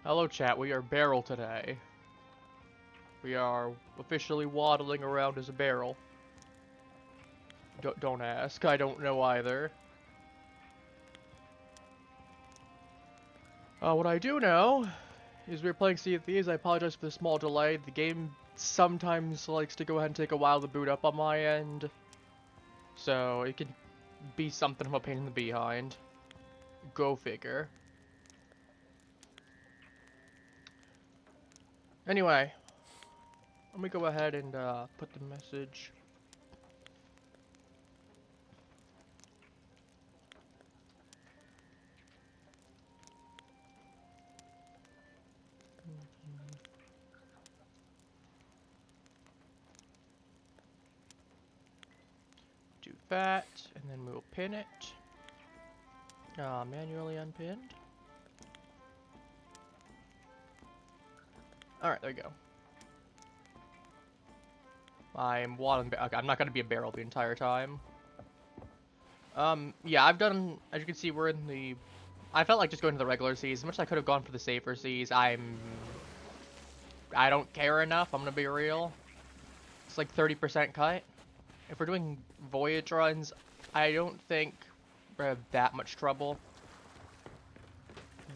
Hello chat, we are Barrel today. We are officially waddling around as a barrel. Don't ask, I don't know either. What I do know is we're playing Sea of Thieves. I apologize for the small delay. The game sometimes likes to go ahead and take a while to boot up on my end. So it can be something of a pain in the behind. Go figure. Anyway, let me go ahead and put the message. Do that, and then we'll pin it. Manually unpinned. Alright, there you go. I'm waddling. Okay, I'm not gonna be a barrel the entire time. Yeah, I've done. As you can see, we're in the. I felt like just going to the regular seas. As much as I could have gone for the safer seas, I don't care enough. I'm gonna be real. It's like 30% cut. If we're doing voyage runs, I don't think we're gonna have that much trouble.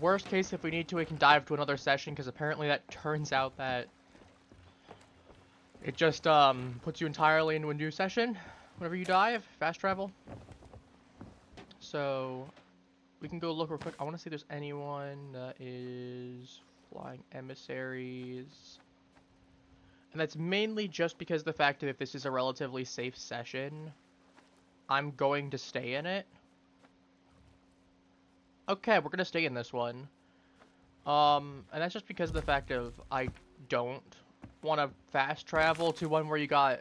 Worst case, if we need to, we can dive to another session, because apparently that turns out that it just puts you entirely into a new session whenever you dive. Fast travel. So we can go look real quick. I want to see if there's anyone that is flying emissaries. And that's mainly just because of the fact that if this is a relatively safe session, I'm going to stay in it. Okay, we're gonna stay in this one. And that's just because of the fact of I don't want to fast travel to one where you got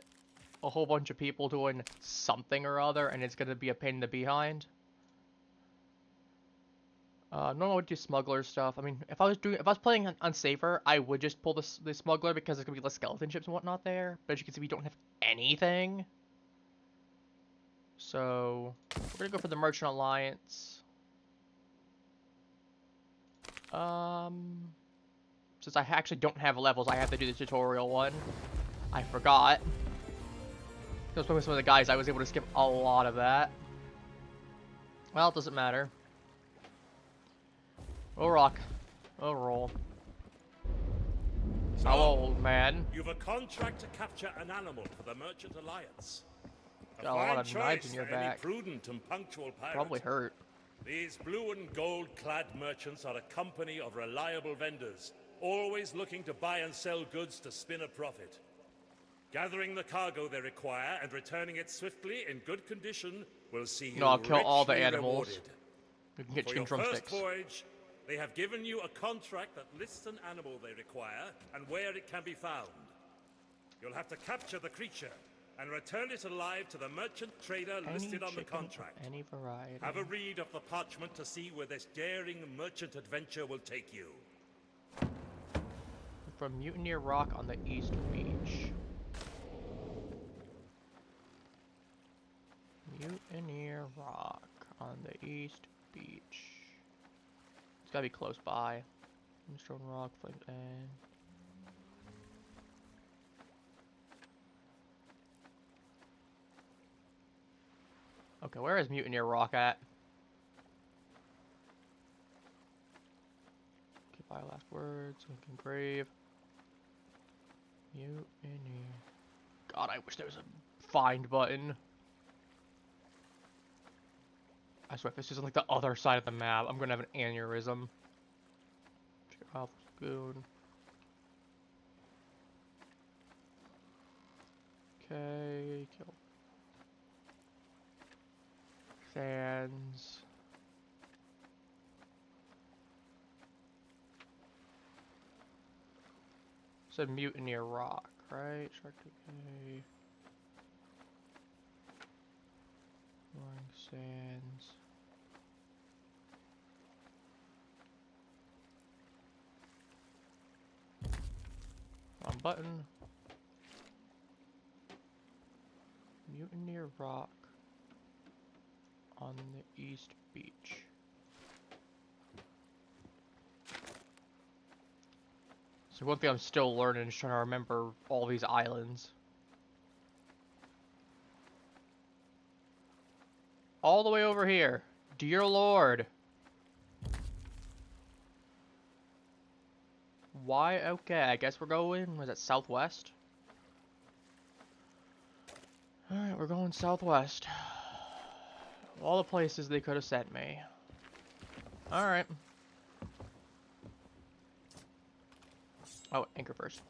a whole bunch of people doing something or other, and it's gonna be a pain in the behind. Normally I would do smuggler stuff. I mean, if I was playing on safer, I would just pull the smuggler because there's gonna be less skeleton ships and whatnot there. But as you can see, we don't have anything. So we're gonna go for the Merchant Alliance. Since I actually don't have levels, I have to do the tutorial one. I forgot. I was playing with some of the guys, I was able to skip a lot of that. Well, it doesn't matter. We'll rock. We'll roll. So, old man. You've a contract to capture an animal for the Merchant Alliance. Got a lot of knives in your back. Prudent and punctual pirate. Probably hurt. These blue and gold-clad merchants are a company of reliable vendors, always looking to buy and sell goods to spin a profit. Gathering the cargo they require and returning it swiftly in good condition will see you No, I'll kill all the richly animals. rewarded. We can get For chicken your first drumsticks. voyage, they have given you a contract that lists an animal they require and where it can be found. You'll have to capture the creature and return it alive to the merchant trader listed on the contract. Any variety. Have a read of the parchment to see where this daring merchant adventure will take you. From Mutineer Rock on the East Beach. Mutineer Rock on the East Beach. It's gotta be close by. Stone Rock, Flame, and okay, where is Mutineer Rock at? Goodbye, last words. Lincoln Grave. Mutineer. God, I wish there was a find button. I swear, if this is on like the other side of the map, I'm gonna have an aneurysm. Check out Lagoon. Okay, kill. Sands. Said Mutineer Rock, right? Shark Decay. Roaring Sands. Wrong button. Mutineer Rock on the East Beach. So one thing I'm still learning is trying to remember all these islands. All the way over here. Dear Lord. Why? Okay, I guess we're going, was it southwest? Alright, we're going southwest. All the places they could have sent me. Alright. Oh, anchor first.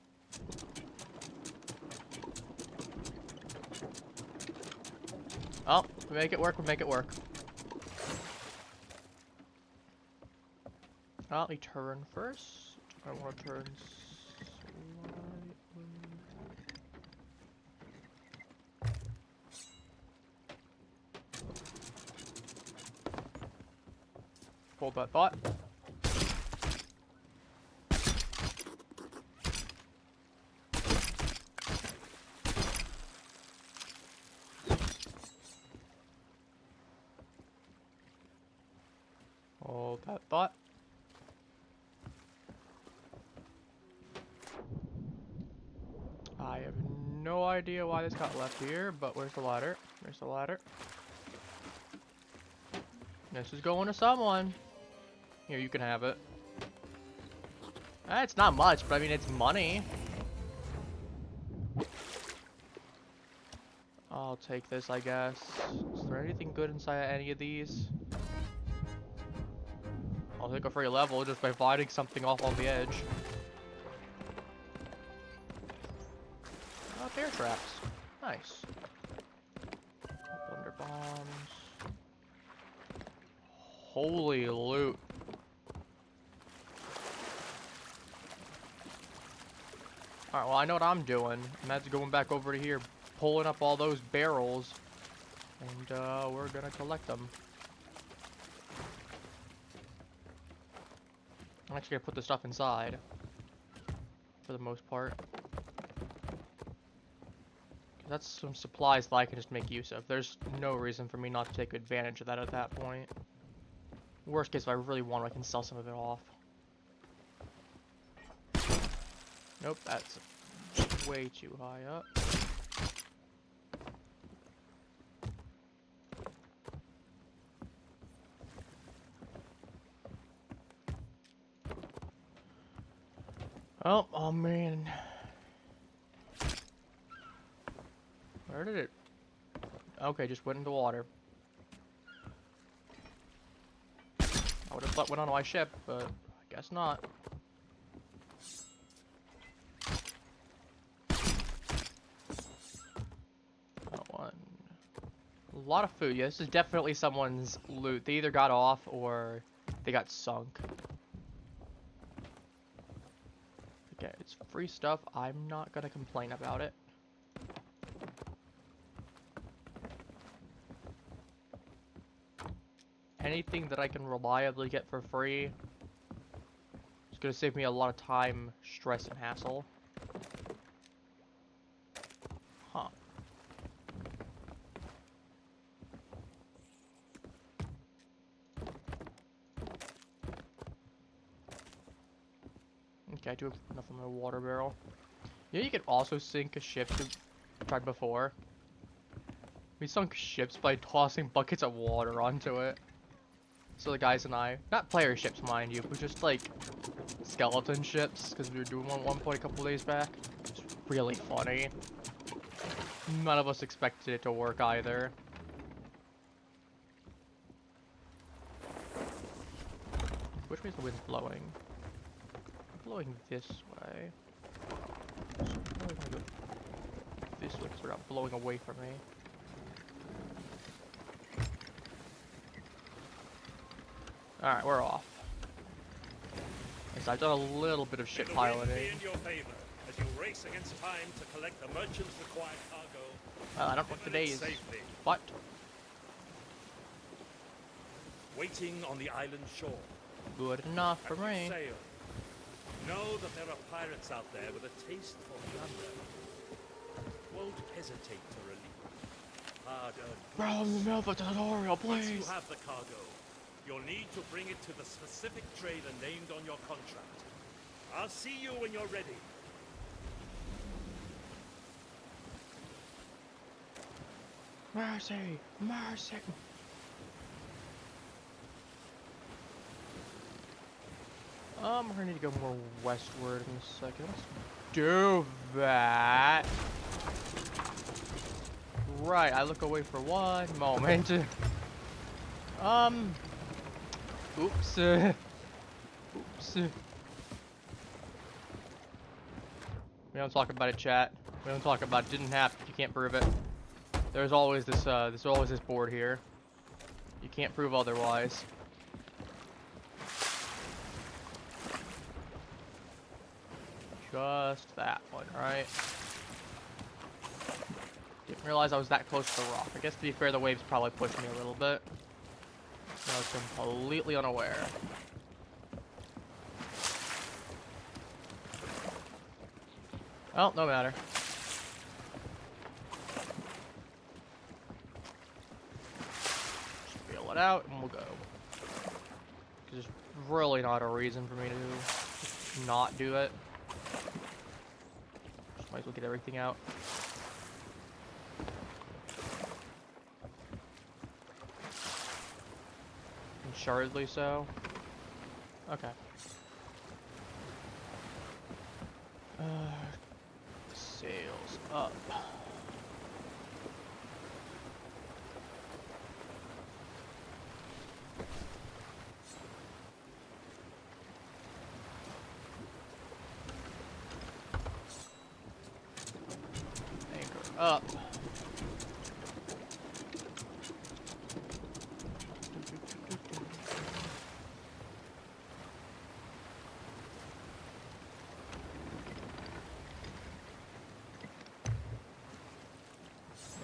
Oh, we make it work, we make it work. Oh, we turn first. I want to turn slightly. Hold that thought. Hold that thought. I have no idea why this got left here, but where's the ladder? There's the ladder. This is going to someone. Here, you can have it. It's not much, but I mean, it's money. I'll take this, I guess. Is there anything good inside any of these? I'll take a free level just by fighting something off on the edge. Bear traps. Nice. Thunder bombs. Holy loot. Alright, well I know what I'm doing. And that's going back over to here, pulling up all those barrels. And we're gonna collect them. I'm actually gonna put the stuff inside. For the most part. That's some supplies that I can just make use of. There's no reason for me not to take advantage of that at that point. Worst case, if I really want, I can sell some of it off. Nope, that's way too high up. Oh man. Where did it? Okay, just went into water. I would have thought went on my ship, but I guess not. That one. A lot of food. Yeah, this is definitely someone's loot. They either got off or they got sunk. Okay, it's free stuff. I'm not gonna complain about it. Anything that I can reliably get for free is gonna save me a lot of time, stress, and hassle. Huh. Okay, I do have enough in my water barrel. Yeah, you can also sink a ship to tried before. We sunk ships by tossing buckets of water onto it. So the guys and I, not player ships mind you, but just like skeleton ships, because we were doing one at one point a couple days back. It's really funny. None of us expected it to work either. Which way is the wind blowing? Blowing this way. So probably gonna go this way because they're not blowing away from me. Alright, we're off. Yes, I've done a little bit of ship piloting. In your favor as you race against time to collect the merchant's required cargo. Well, I don't know what today is. What? Waiting on the island shore. Good enough for me. Sail. Know that there are pirates out there with a taste for plunder. Won't hesitate to relieve hard-earned. From the mouth of the tutorial, Once please. you have the cargo, you'll need to bring it to the specific trader named on your contract. I'll see you when you're ready. Mercy! Mercy! We're gonna need to go more westward in a second. Let's do that. Right, I look away for one moment. Oops. Oops. We don't talk about it, chat. We don't talk about it. Didn't happen. You can't prove it. There's always this, this board here. You can't prove otherwise. Just that one, right? Didn't realize I was that close to the rock. I guess to be fair, the waves probably pushed me a little bit. I was completely unaware. Well, no matter. Just feel it out and we'll go. Because there's really not a reason for me to not do it. Just might as well get everything out. Assuredly so. Okay. Sails up. Anchor up.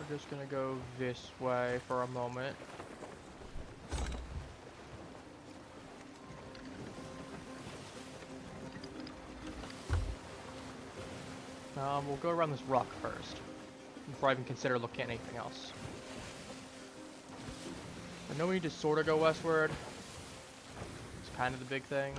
We're just gonna go this way for a moment. We'll go around this rock first, before I even consider looking at anything else. I know we need to sort of go westward. It's kind of the big thing.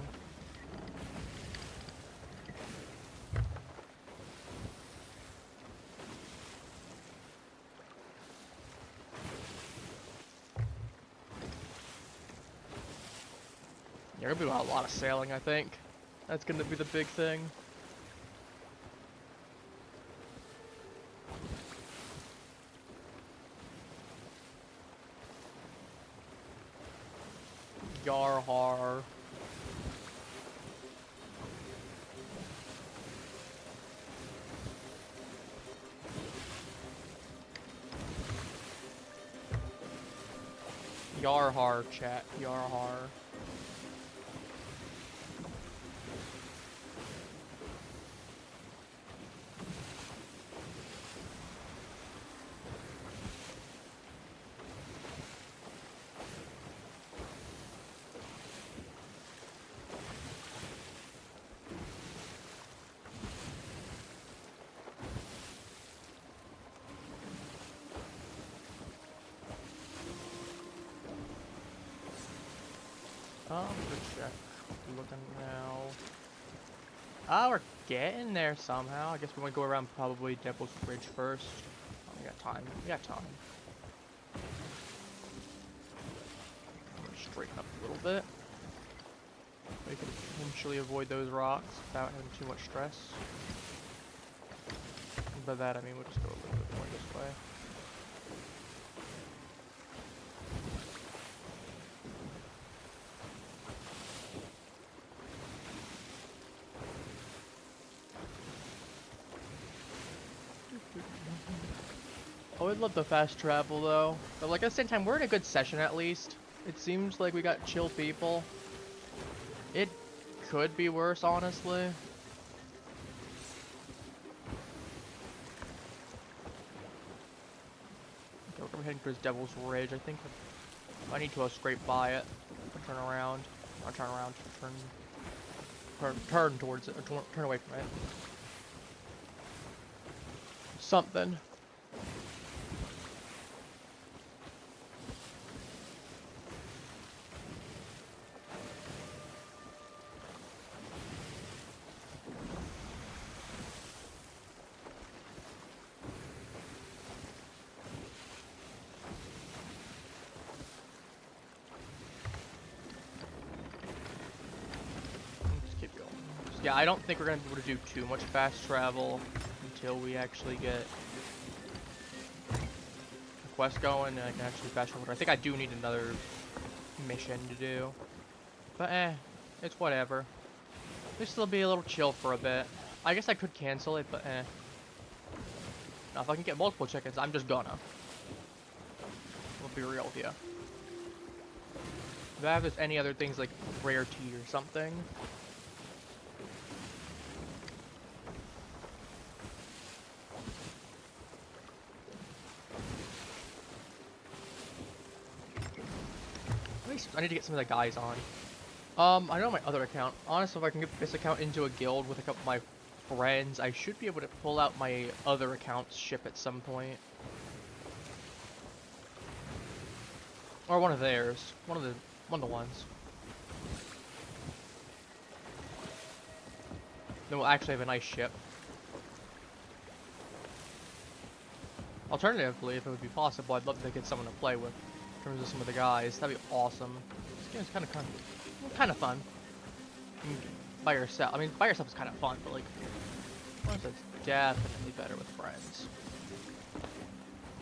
You're gonna be doing a lot of sailing, I think. That's gonna be the big thing. Yarr. Yarr, chat. Yarr. Good check. Looking now. Ah, we're getting there somehow. I guess we want to go around probably Devil's Bridge first. Oh, we got time. We got time. I'm gonna straighten up a little bit. We can potentially avoid those rocks without having too much stress. And by that I mean we'll just go a little bit more this way. I would love the fast travel though, but like at the same time, we're in a good session at least. It seems like we got chill people. It could be worse, honestly. Okay, we're heading towards Devil's Ridge. I think I need to scrape by it. Turn around. Not turn around. Turn towards it. Or turn away from it. Something. Yeah, I don't think we're gonna be able to do too much fast travel until we actually get the quest going and I can actually fast travel. I think I do need another mission to do. But it's whatever. This will be a little chill for a bit. I guess I could cancel it, but Now, if I can get multiple chickens, I'm just gonna. We'll be real here. If I have any other things like rare tea or something. I need to get some of the guys on. I know my other account. Honestly, if I can get this account into a guild with a couple of my friends, I should be able to pull out my other account's ship at some point. Or one of theirs. One of the ones. Then we'll actually have a nice ship. Alternatively, if it would be possible, I'd love to get someone to play with. In terms of some of the guys, that'd be awesome. This game is kind of fun. By yourself, I mean, by yourself is kind of fun, but like, honestly, it's definitely better with friends.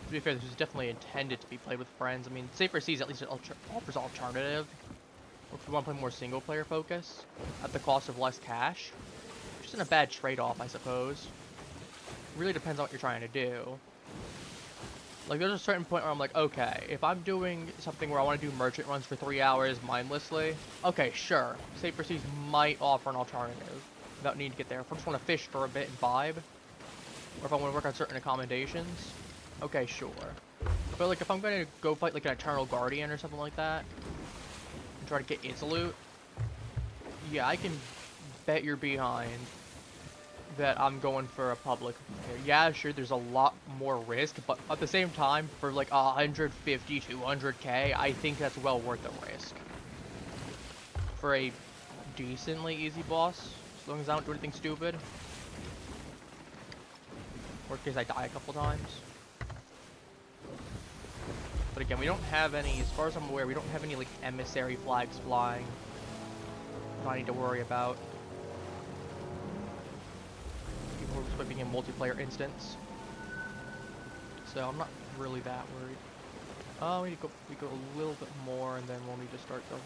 To be fair, this is definitely intended to be played with friends. I mean, Safer Seas at least it offers alternative. Or if you want to play more single-player focus, at the cost of less cash, which isn't a bad trade-off, I suppose. It really depends on what you're trying to do. Like, there's a certain point where I'm like, okay, if I'm doing something where I want to do merchant runs for 3 hours mindlessly, okay, sure, Safer Seas might offer an alternative without needing to get there. If I just want to fish for a bit and vibe, or if I want to work on certain accommodations, okay, sure. But, like, if I'm going to go fight, like, an Eternal Guardian or something like that, and try to get its loot, yeah, I can bet your behind that I'm going for a public. Yeah, sure, there's a lot more risk, but at the same time, for like 150, 200k, I think that's well worth the risk. For a decently easy boss, as long as I don't do anything stupid. Or in case I die a couple times. But again, we don't have any, as far as I'm aware, we don't have any like emissary flags flying that I need to worry about. By being a multiplayer instance, so I'm not really that worried. We go a little bit more, and then we'll need to start going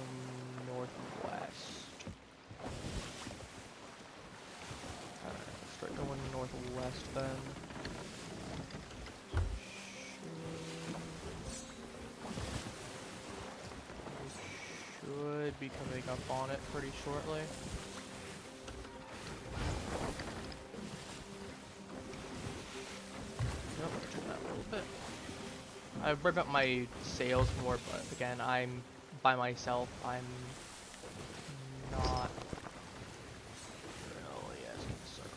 northwest. Alright, start going northwest then. We should be coming up on it pretty shortly. I've read about my sales more, but again, I'm by myself. I'm not really as concerned.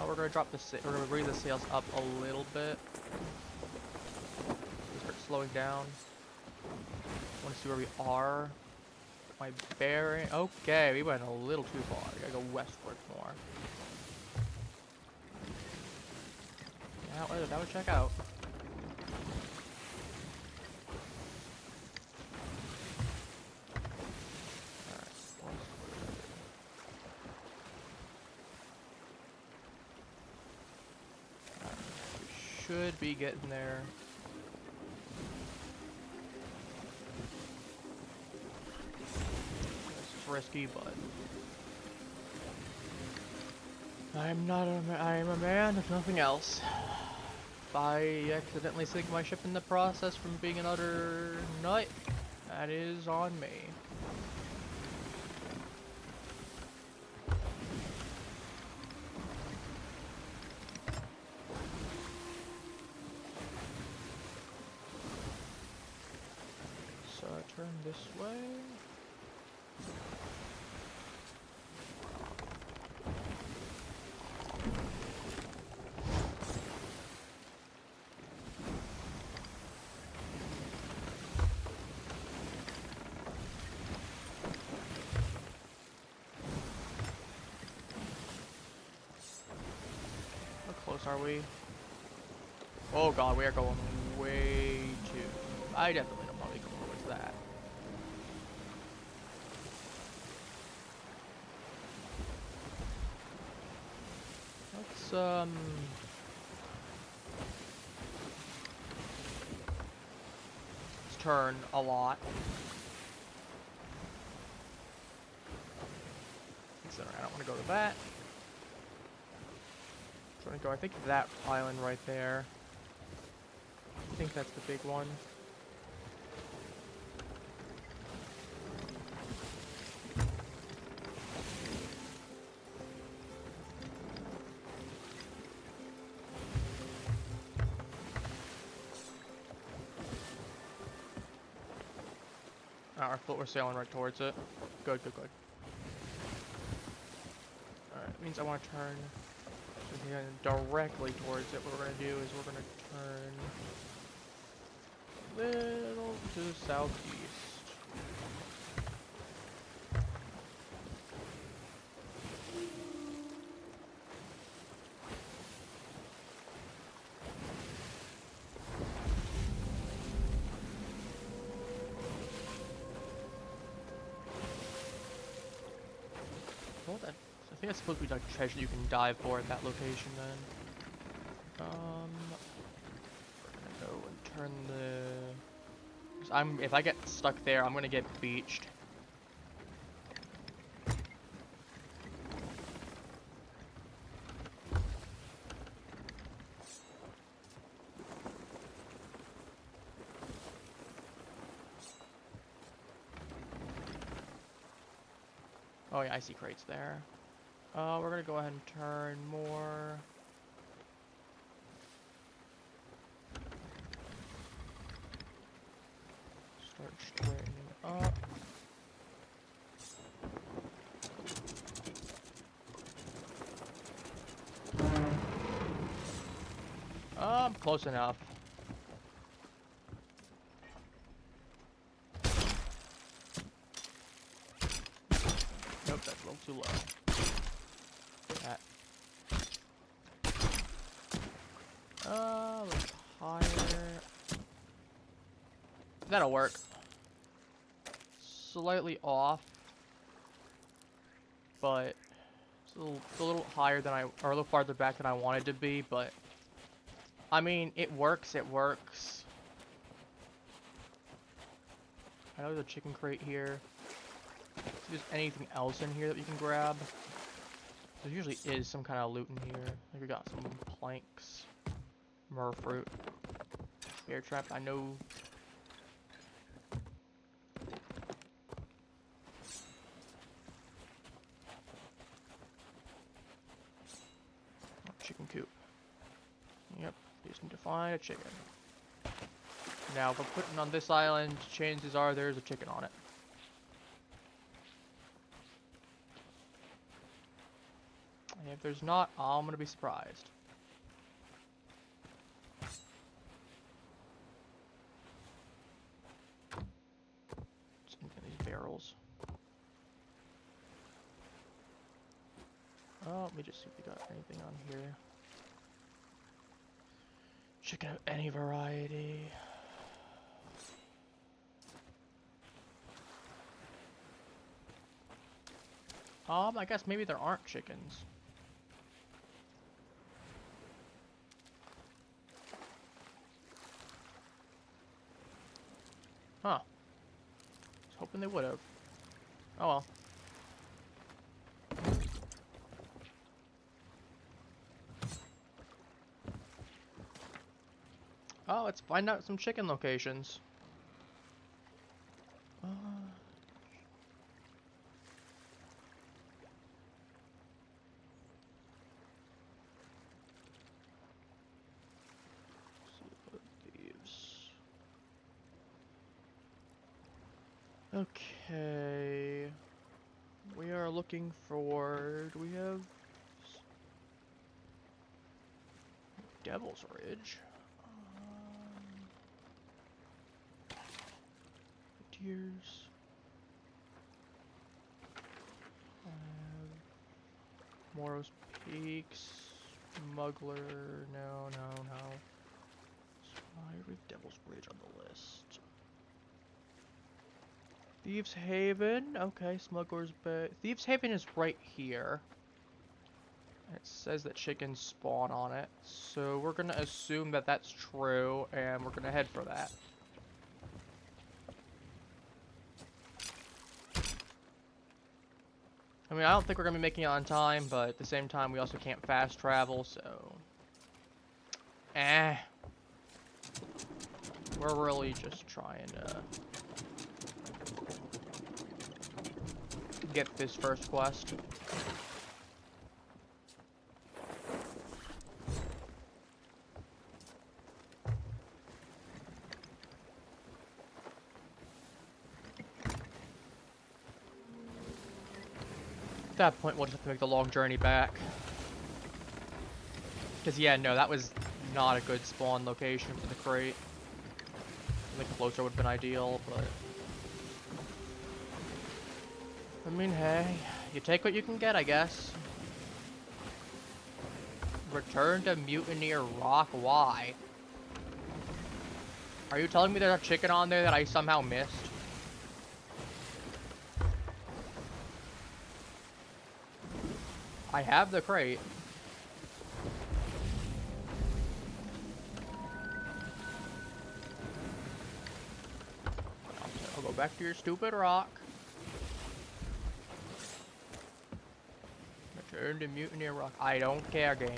We're gonna drop the we're gonna bring the sales up a little bit. Start slowing down. Want to see where we are. My bearing. Okay, we went a little too far. We gotta go westward more. That would check out. Alright, we should be getting there. This is risky, but I am a man if nothing else. I accidentally sink my ship in the process from being an utter nut, that is on me. So I turn this way. Are we? Oh god, we are going way too. I definitely don't want to go towards that. let's turn a lot. I don't want to go to that. I'm trying to go, I think, that island right there. I think that's the big one. Our foot, we're sailing right towards it. Good, good, good. Alright, it means I want to turn directly towards it. What we're going to do is we're going to turn a little to the southeast. Well, then, I think that's supposed to be like treasure you can dive for at that location then. We're gonna go and turn the... 'cause if I get stuck there, I'm gonna get beached. Oh yeah, I see crates there. We're gonna go ahead and turn more. Start straightening up. Close enough. Nope, that's a little too low. That. A little higher. That'll work. Slightly off, but it's a little higher than or a little farther back than I wanted to be, but I mean, it works, it works. I know there's a chicken crate here. See if there's anything else in here that we can grab. There usually is some kind of loot in here. Like we got some planks, merfruit, bear trap. I know. Oh, chicken coop. Yep, just need to find a chicken. Now, if I'm putting on this island, chances are there's a chicken on it. And if there's not, I'm gonna be surprised. Just looking at these barrels. Oh, let me just see if we got anything on here. Chicken of any variety. I guess maybe there aren't chickens. Huh. I was hoping they would have. Oh well. Oh, let's find out some chicken locations. Thieves. Okay. We are looking for... do we have... Devil's Ridge? Deers. Moro's Peaks. Smuggler. No, no, no. Why do we have Devil's Ridge on the list? Thieves Haven. Okay, Smuggler's Bay. Thieves Haven is right here. It says that chickens spawn on it, so we're gonna assume that that's true, and we're gonna head for that. I mean, I don't think we're gonna be making it on time, but at the same time, we also can't fast travel, so... We're really just trying to... get this first quest. At that point, we'll just have to make the long journey back. Because, yeah, no, that was not a good spawn location for the crate. I think closer would have been ideal, but... I mean, hey, you take what you can get, I guess. Return to Mutineer Rock, why? Are you telling me there's a chicken on there that I somehow missed? I have the crate. I'll go back to your stupid rock. Return to Mutineer Rock. I don't care, game.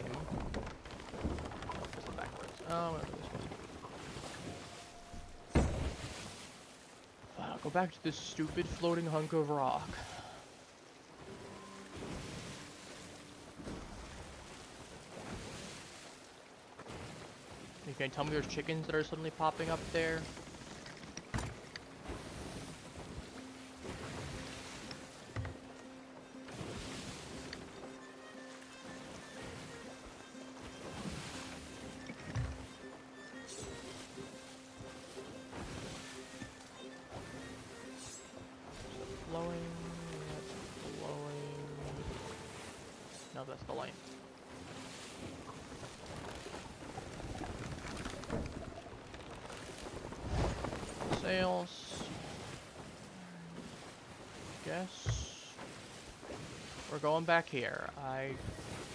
Backwards. Oh, I'm gonna do this one. Fine, I'll go back to this stupid floating hunk of rock. You can tell me there's chickens that are suddenly popping up there? No, that's the lane. Sales. Guess we're going back here.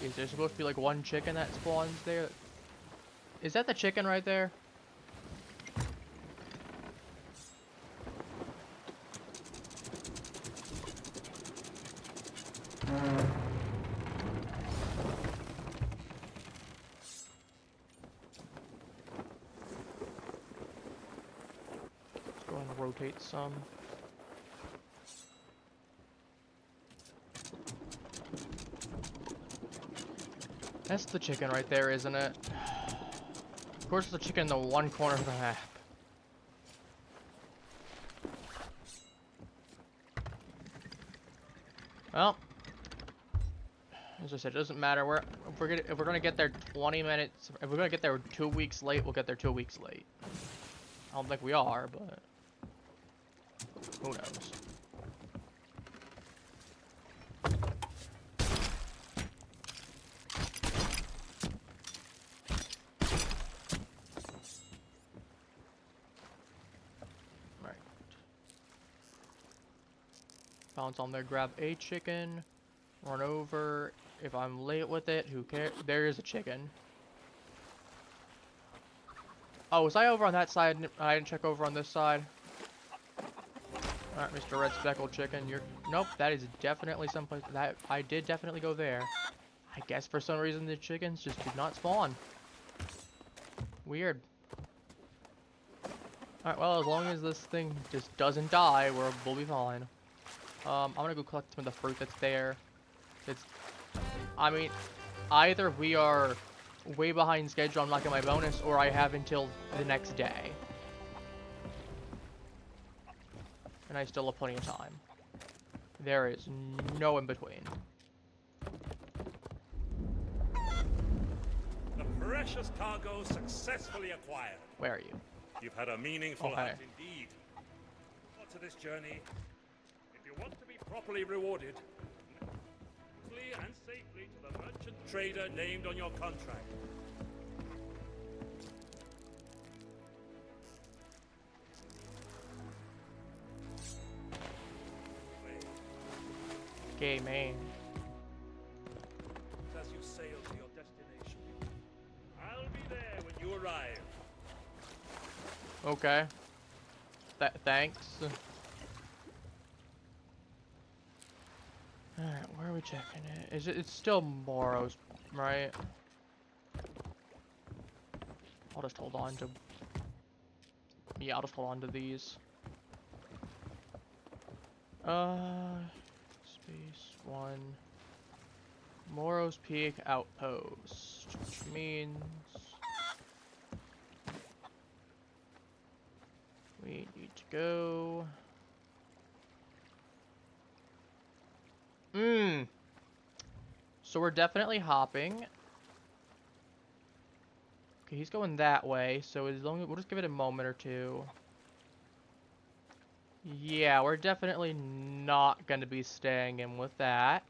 Is there supposed to be like one chicken that spawns there? Is that the chicken right there? Rotate some. That's the chicken right there, isn't it? Of course, the chicken in the one corner of the map. Well, as I said, it doesn't matter. If we're gonna get there 20 minutes, if we're gonna get there 2 weeks late, we'll get there 2 weeks late. I don't think we are, but. Who knows? Right. Bounce on there, grab a chicken, run over. If I'm late with it, who cares? There is a chicken. Oh, was I over on that side? I didn't check over on this side. Alright, Mr. Red Speckled Chicken, Nope, that is definitely someplace that I did definitely go there. I guess for some reason the chickens just did not spawn. Weird. Alright, well, as long as this thing just doesn't die, we'll be fine. I'm gonna go collect some of the fruit that's there. I mean, either we are way behind schedule on unlocking my bonus, or I have until the next day. And I still have plenty of time. There is no in between. The precious cargo successfully acquired. Where are you? You've had a meaningful hunt indeed. To this journey, if you want to be properly rewarded, smoothly and safely to the merchant trader named on your contract. Okay, man. As you Okay. Thanks. Alright, where are we checking it? It's still Moros, right? I'll just hold on to... Yeah, I'll just hold on to these. Space 1. Moros Peak Outpost, which means... we need to go... So we're definitely hopping. Okay, he's going that way, so as long as we'll just give it a moment or two. Yeah, we're definitely not gonna be staying in with that.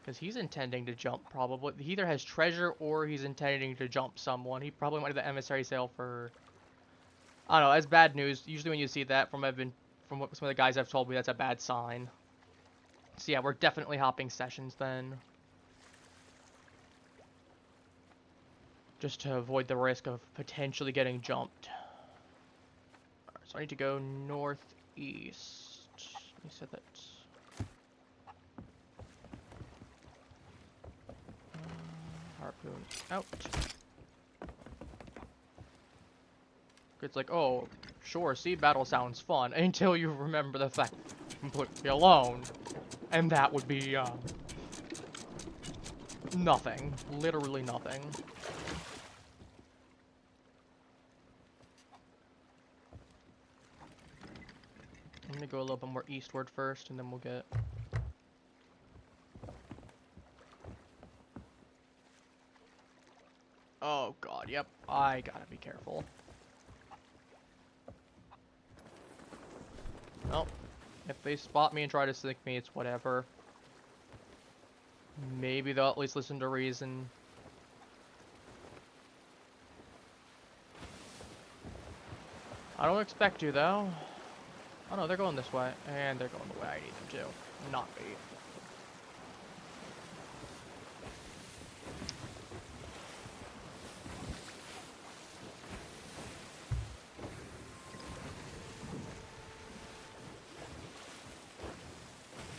Because he's intending to jump, probably. He either has treasure or he's intending to jump someone. He probably went to the emissary sale for... I don't know, that's bad news. Usually when you see that from what some of the guys have told me, that's a bad sign. So yeah, we're definitely hopping sessions then. Just to avoid the risk of potentially getting jumped. Alright, so I need to go northeast. Let me set that. Harpoon out. It's like, oh, sure, sea battle sounds fun until you remember the fact you're completely alone. And that would be, nothing. Literally nothing. I'm gonna go a little bit more eastward first, and then we'll get... Oh god, yep. I gotta be careful. Well, if they spot me and try to sink me, it's whatever. Maybe they'll at least listen to reason. I don't expect to, though. Oh no, they're going this way. And they're going the way I need them to. Not me.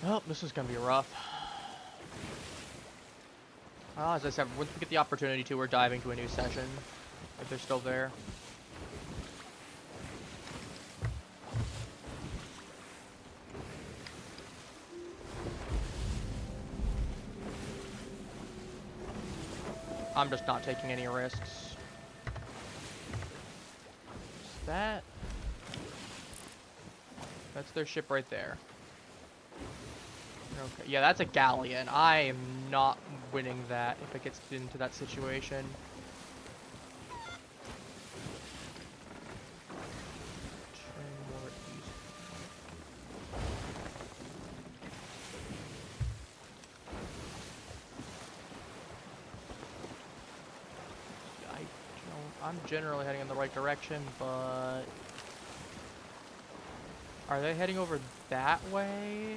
Well, this is gonna be rough. As I said, once we get the opportunity to, we're diving to a new session. If they're still there. I'm just not taking any risks. Is that... That's their ship right there. Okay, yeah, that's a galleon. I am not winning that if it gets into that situation. I'm generally heading in the right direction, but... Are they heading over that way?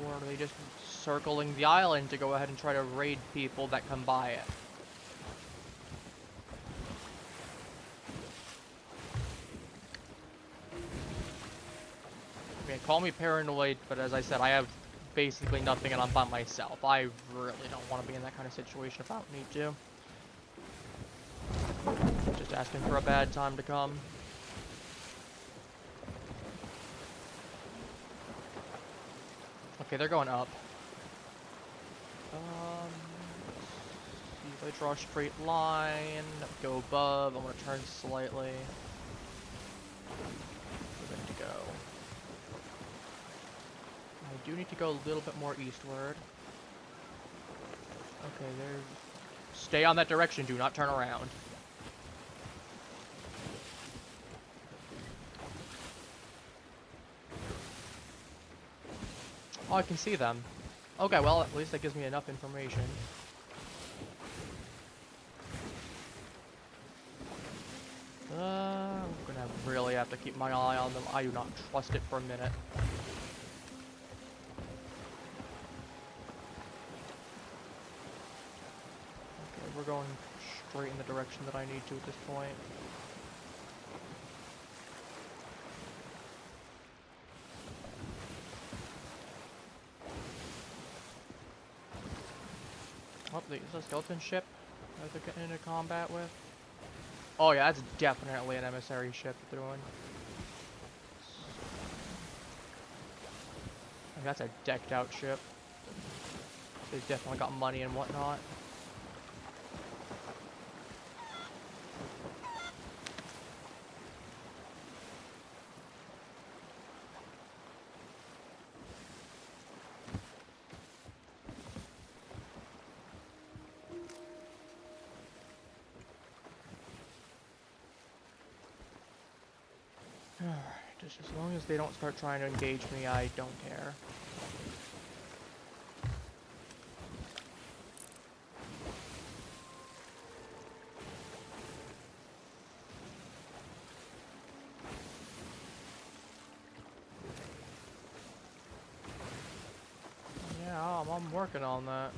Or are they just circling the island to go ahead and try to raid people that come by it? I mean, call me paranoid, but as I said, I have basically nothing and I'm by myself. I really don't want to be in that kind of situation if I don't need to. Just asking for a bad time to come. Okay, they're going up. See if I draw a straight line, go above, I'm gonna turn slightly. We're good to go. I do need to go a little bit more eastward. Okay, there's... Stay on that direction, do not turn around. Oh, I can see them. Okay, well, at least that gives me enough information. I'm gonna really have to keep my eye on them. I do not trust it for a minute. Okay, we're going straight in the direction that I need to at this point. Oh, there's a skeleton ship that they're getting into combat with. Oh yeah, that's definitely an emissary ship that they're doing. Like, that's a decked out ship. They've definitely got money and whatnot. Alright, just as long as they don't start trying to engage me, I don't care. Yeah, I'm working on that.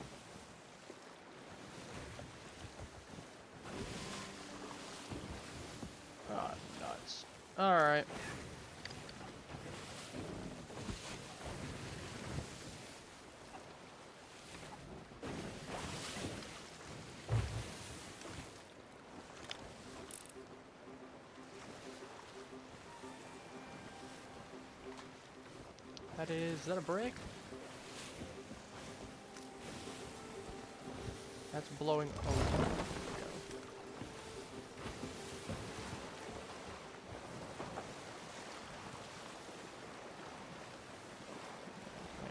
Oh, nuts. Alright. Is that a brick? That's blowing. Oh, there we go.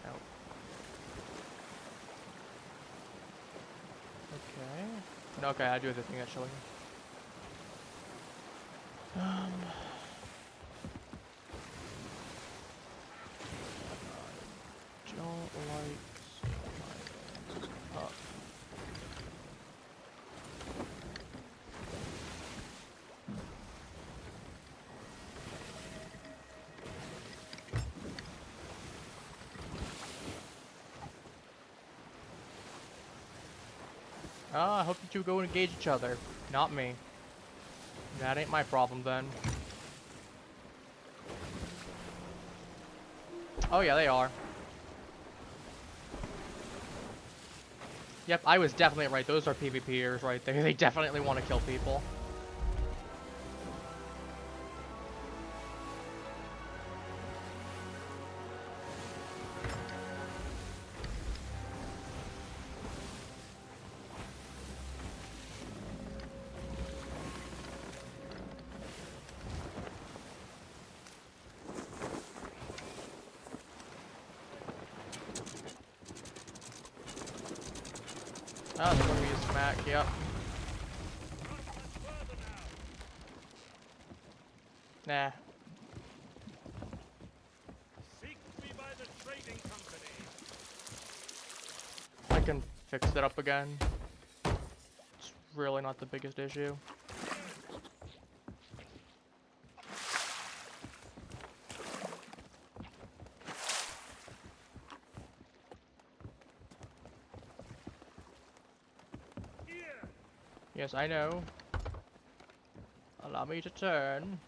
Out. Okay. Okay, I do have the thing that's showing. Don't like up. I hope that you go and engage each other, not me. That ain't my problem then. Oh yeah, they are. Yep, I was definitely right. Those are PvPers right there. They definitely want to kill people. Oh, they're gonna be smack, yep. Nah. Seek me by the trading company. I can fix it up again. It's really not the biggest issue. Yes, I know. Allow me to turn.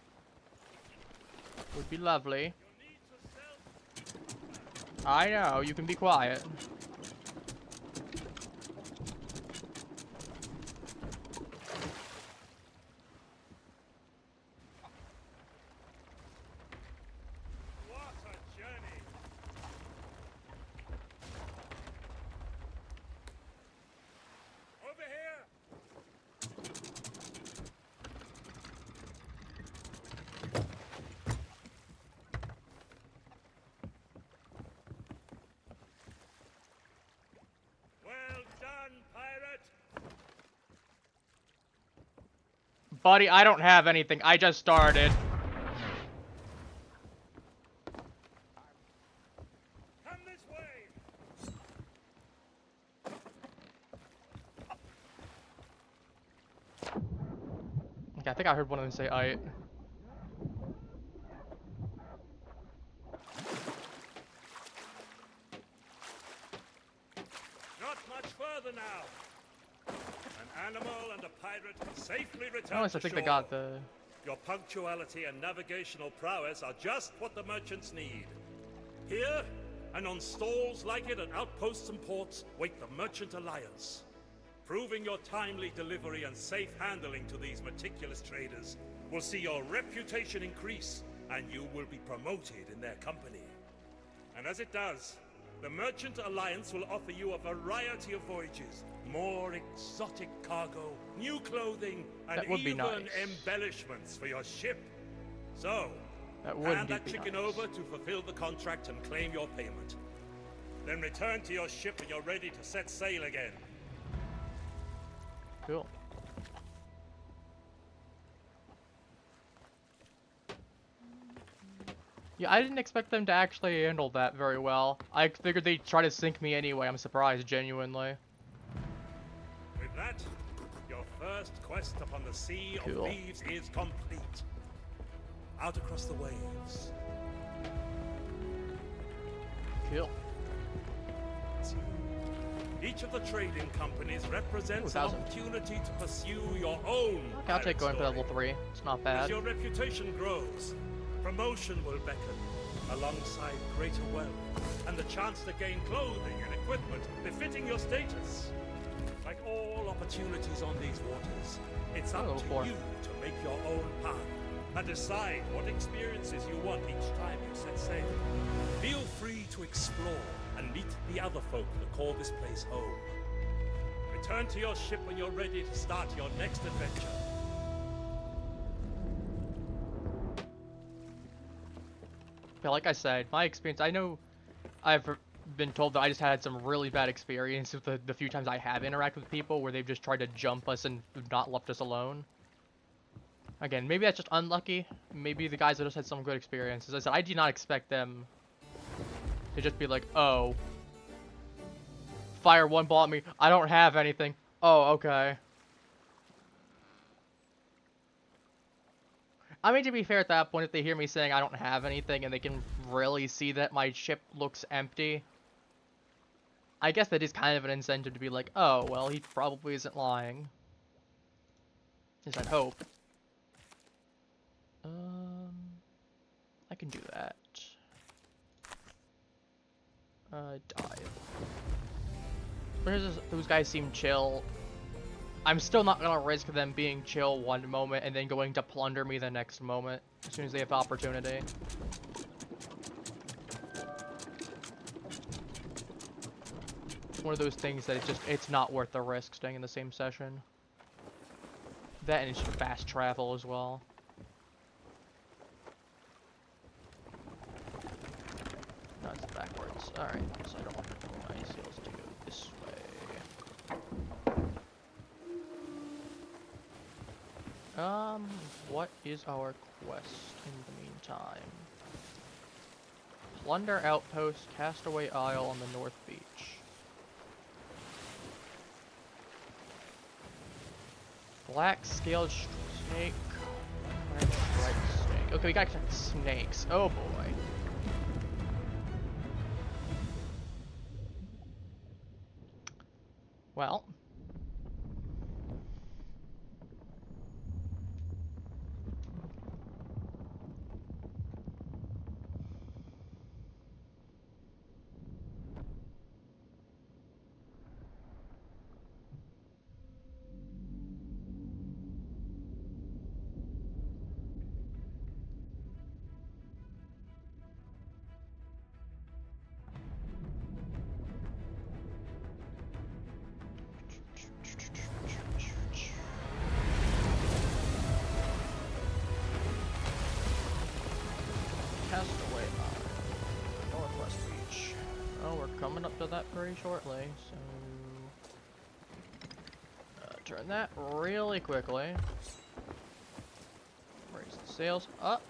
Would be lovely. I know, you can be quiet. What a journey! Over here! Well done, pirate! Buddy, I don't have anything. I just started. Come this way! Okay, I think I heard one of them say "aight." Not much further now. An animal and a pirate can safely return At least to I think shore. they got the... Your punctuality and navigational prowess are just what the merchants need. Here, and on stalls like it at outposts and ports, wait the Merchant Alliance. Proving your timely delivery and safe handling to these meticulous traders will see your reputation increase, and you will be promoted in their company. And as it does, the Merchant Alliance will offer you a variety of voyages, more exotic cargo, new clothing, and even embellishments for your ship. So, hand that chicken over to fulfill the contract and claim your payment. Then return to your ship when you're ready to set sail again. Cool. Yeah, I didn't expect them to actually handle that very well. I figured they'd try to sink me anyway. I'm surprised, genuinely. With that, your first quest upon the Sea of Thieves is complete. Out across the waves. Cool. Each of the trading companies represents an opportunity to pursue your own. Okay, I'll take going for level 3. It's not bad. As your reputation grows, promotion will beckon, alongside greater wealth, and the chance to gain clothing and equipment befitting your status. Like all opportunities on these waters, it's up to you to make your own path and decide what experiences you want each time you set sail. Feel free to explore and meet the other folk that call this place home. Return to your ship when you're ready to start your next adventure. Yeah, like I said, my experience, I know I've been told that I just had some really bad experience with the few times I have interacted with people where they've just tried to jump us and not left us alone. Again, maybe that's just unlucky. Maybe the guys that just had some good experiences. As I said, I did not expect them to just be like, oh, fire one ball at me. I don't have anything. Oh, okay. I mean, to be fair, at that point, if they hear me saying I don't have anything and they can really see that my ship looks empty, I guess that is kind of an incentive to be like, oh, well, he probably isn't lying. At least I'd hope. I can do that. Dive. Those guys seem chill. I'm still not gonna risk them being chill one moment and then going to plunder me the next moment as soon as they have the opportunity. It's one of those things that it's not worth the risk staying in the same session. That and it's fast travel as well. No, it's backwards. Alright, so I don't want my seals to go this way. What is our quest in the meantime? Plunder outpost, Castaway Isle on the North Beach. Black scaled snake. Red snake. Okay, we got snakes. Oh boy. Well. Castaway Isle, Northwest Beach. Oh, we're coming up to that very shortly, so... turn that really quickly. Raise the sails up.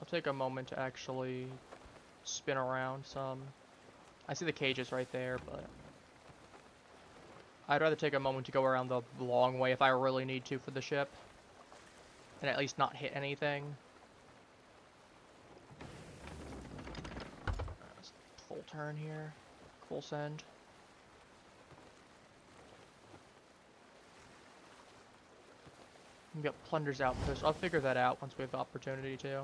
I'll take a moment to actually spin around some. I see the cages right there, but... I'd rather take a moment to go around the long way if I really need to for the ship. And at least not hit anything. Full turn here. Full send. We got Plunder's Outpost. I'll figure that out once we have the opportunity to.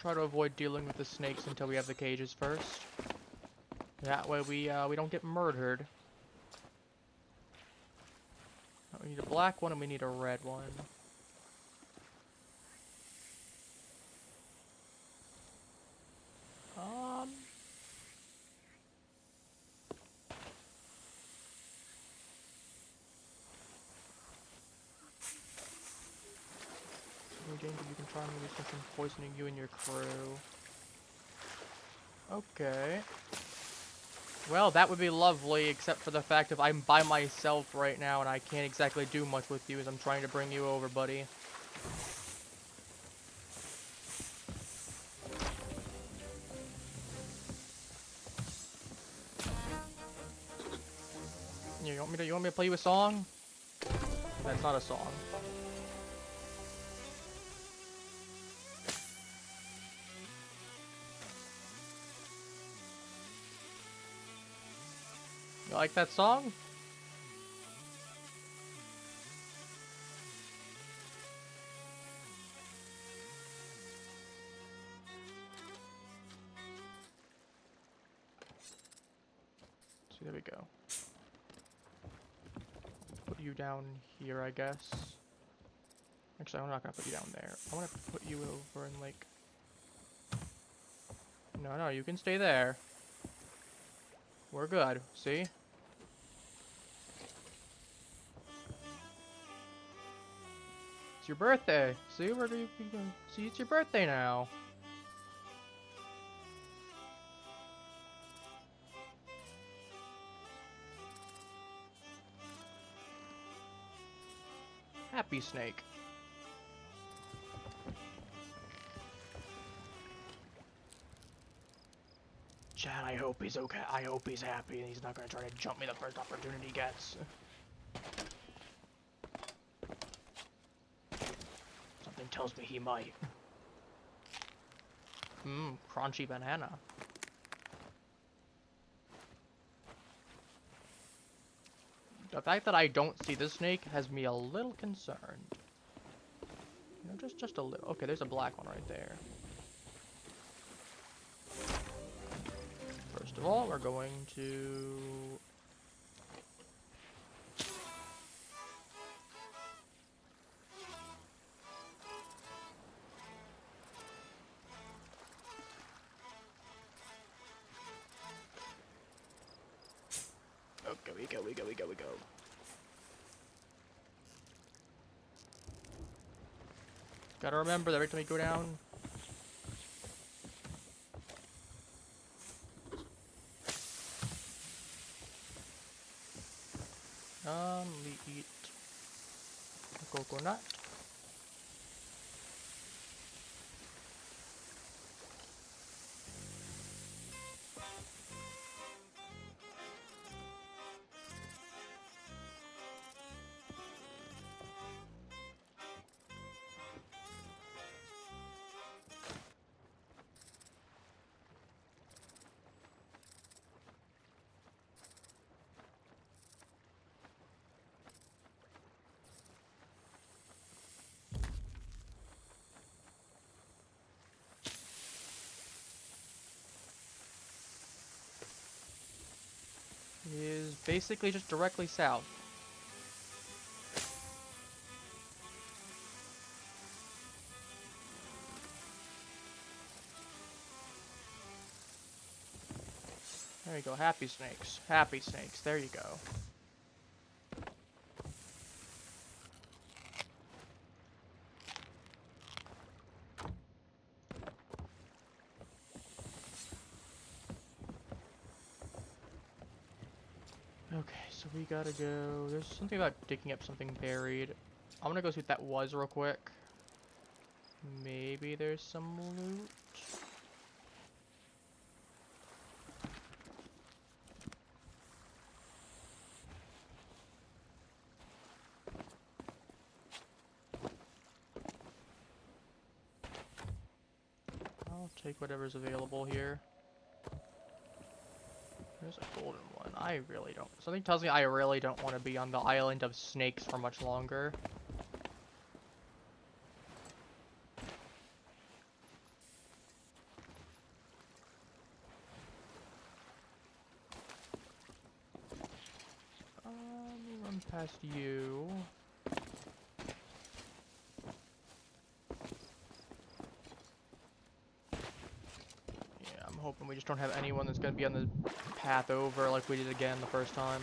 Try to avoid dealing with the snakes until we have the cages first. That way we don't get murdered. We need a black one and we need a red one. Danger, you can try and release from poisoning you and your crew. Okay. Well, that would be lovely, except for the fact that I'm by myself right now and I can't exactly do much with you as I'm trying to bring you over, buddy. You want me to play you a song? That's not a song. You like that song? So there we go. Put you down here, I guess. Actually, I'm not gonna put you down there. I want to put you over in like... No, you can stay there. We're good. See? It's your birthday. See, see, it's your birthday now. Happy Snake. Chad, I hope he's okay. I hope he's happy and he's not gonna try to jump me the first opportunity he gets. Something tells me he might. Crunchy banana. The fact that I don't see the snake has me a little concerned. You know, just a little. Okay, there's a black one right there. First of all, we're going to... Okay, we go. Gotta remember that every time we go down... we eat a coconut. Is basically just directly south. There you go, happy snakes. Happy snakes, there you go. Okay, so we gotta go. There's something about digging up something buried. I'm gonna go see what that was real quick. Maybe there's some loot. I'll take whatever's available here. There's a golden one. I really don't. Something tells me I really don't want to be on the island of snakes for much longer. Let me run past you. Yeah, I'm hoping we just don't have anyone that's going to be on the path over like we did again the first time.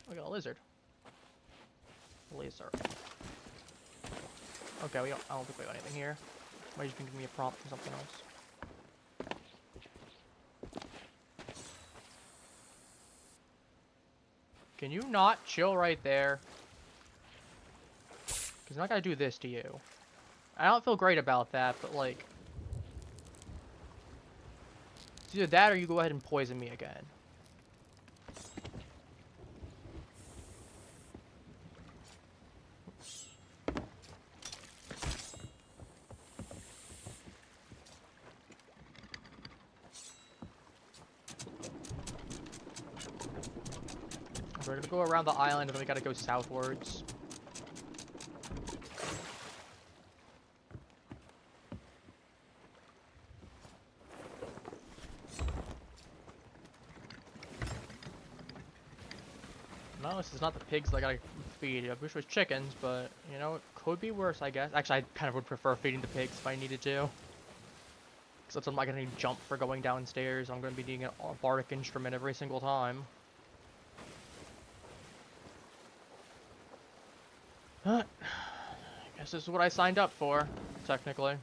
We got a lizard. Lizard. Okay, I don't think we got anything here. Might just give me a prompt from something else. Can you not chill right there? Because I'm not gonna do this to you. I don't feel great about that, but like... It's either that or you go ahead and poison me again. We're gonna go around the island and then we gotta go southwards. No, this is not the pigs that I gotta feed. I wish it was chickens, but, you know, it could be worse, I guess. Actually, I kind of would prefer feeding the pigs if I needed to. Because that's what I'm not gonna need jump for going downstairs. I'm gonna be needing a bardic instrument every single time. I guess this is what I signed up for, technically.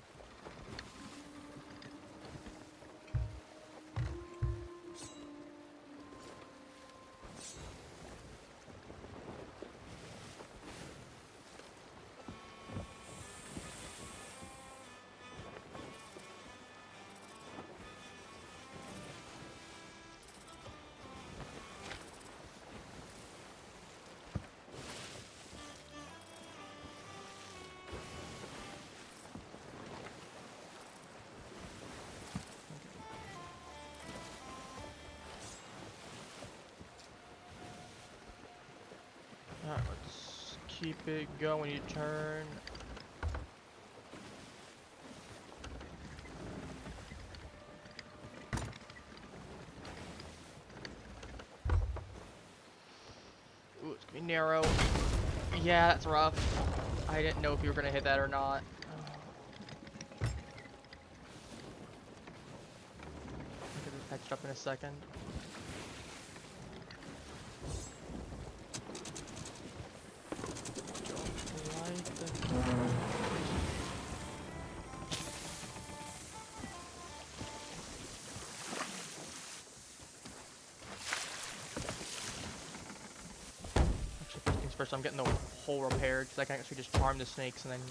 Alright, let's keep it going. You turn. Ooh, it's gonna be narrow. Yeah, that's rough. I didn't know if you were gonna hit that or not. I'll get this patched up in a second. First, I'm getting the hole repaired because I can actually just charm the snakes and then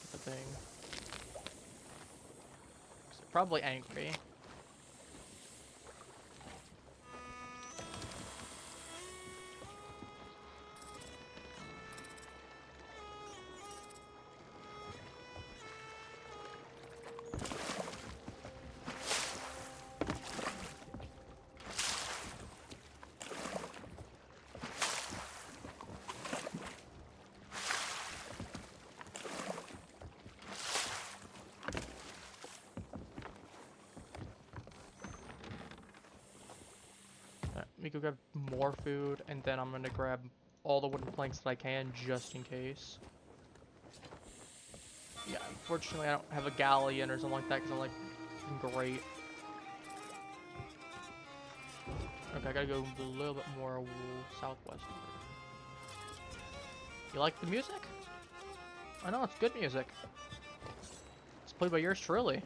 get the thing. 'Cause they're probably angry. Let me go grab more food, and then I'm gonna grab all the wooden planks that I can, just in case. Yeah, unfortunately I don't have a galleon or something like that, because I'm like, great. Okay, I gotta go a little bit more southwest. You like the music? I know, it's good music. It's played by yours truly.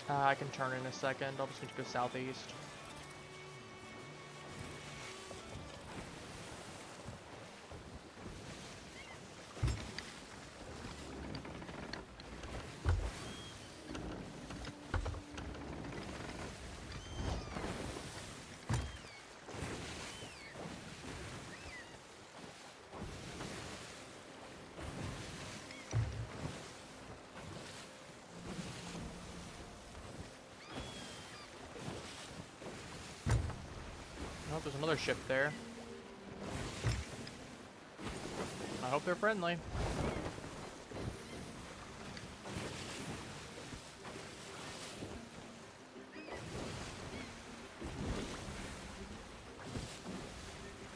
I can turn in a second. I'll just need to go southeast. Oh, there's another ship there. I hope they're friendly.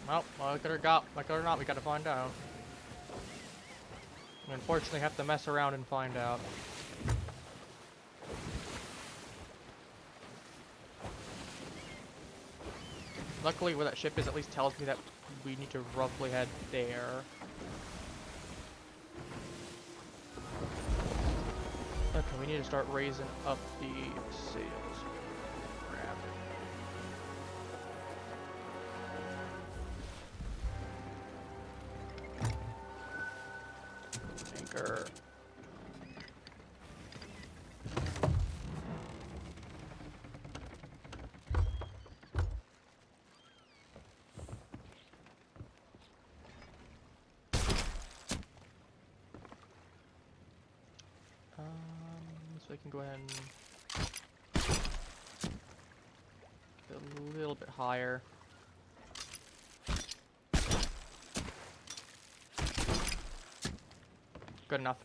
Well, like it or not, we gotta find out. We unfortunately have to mess around and find out. Luckily, where that ship is at least tells me that we need to roughly head there. Okay, we need to start raising up the sails. Grab it. Anchor. So I can go ahead and get a little bit higher. Good enough.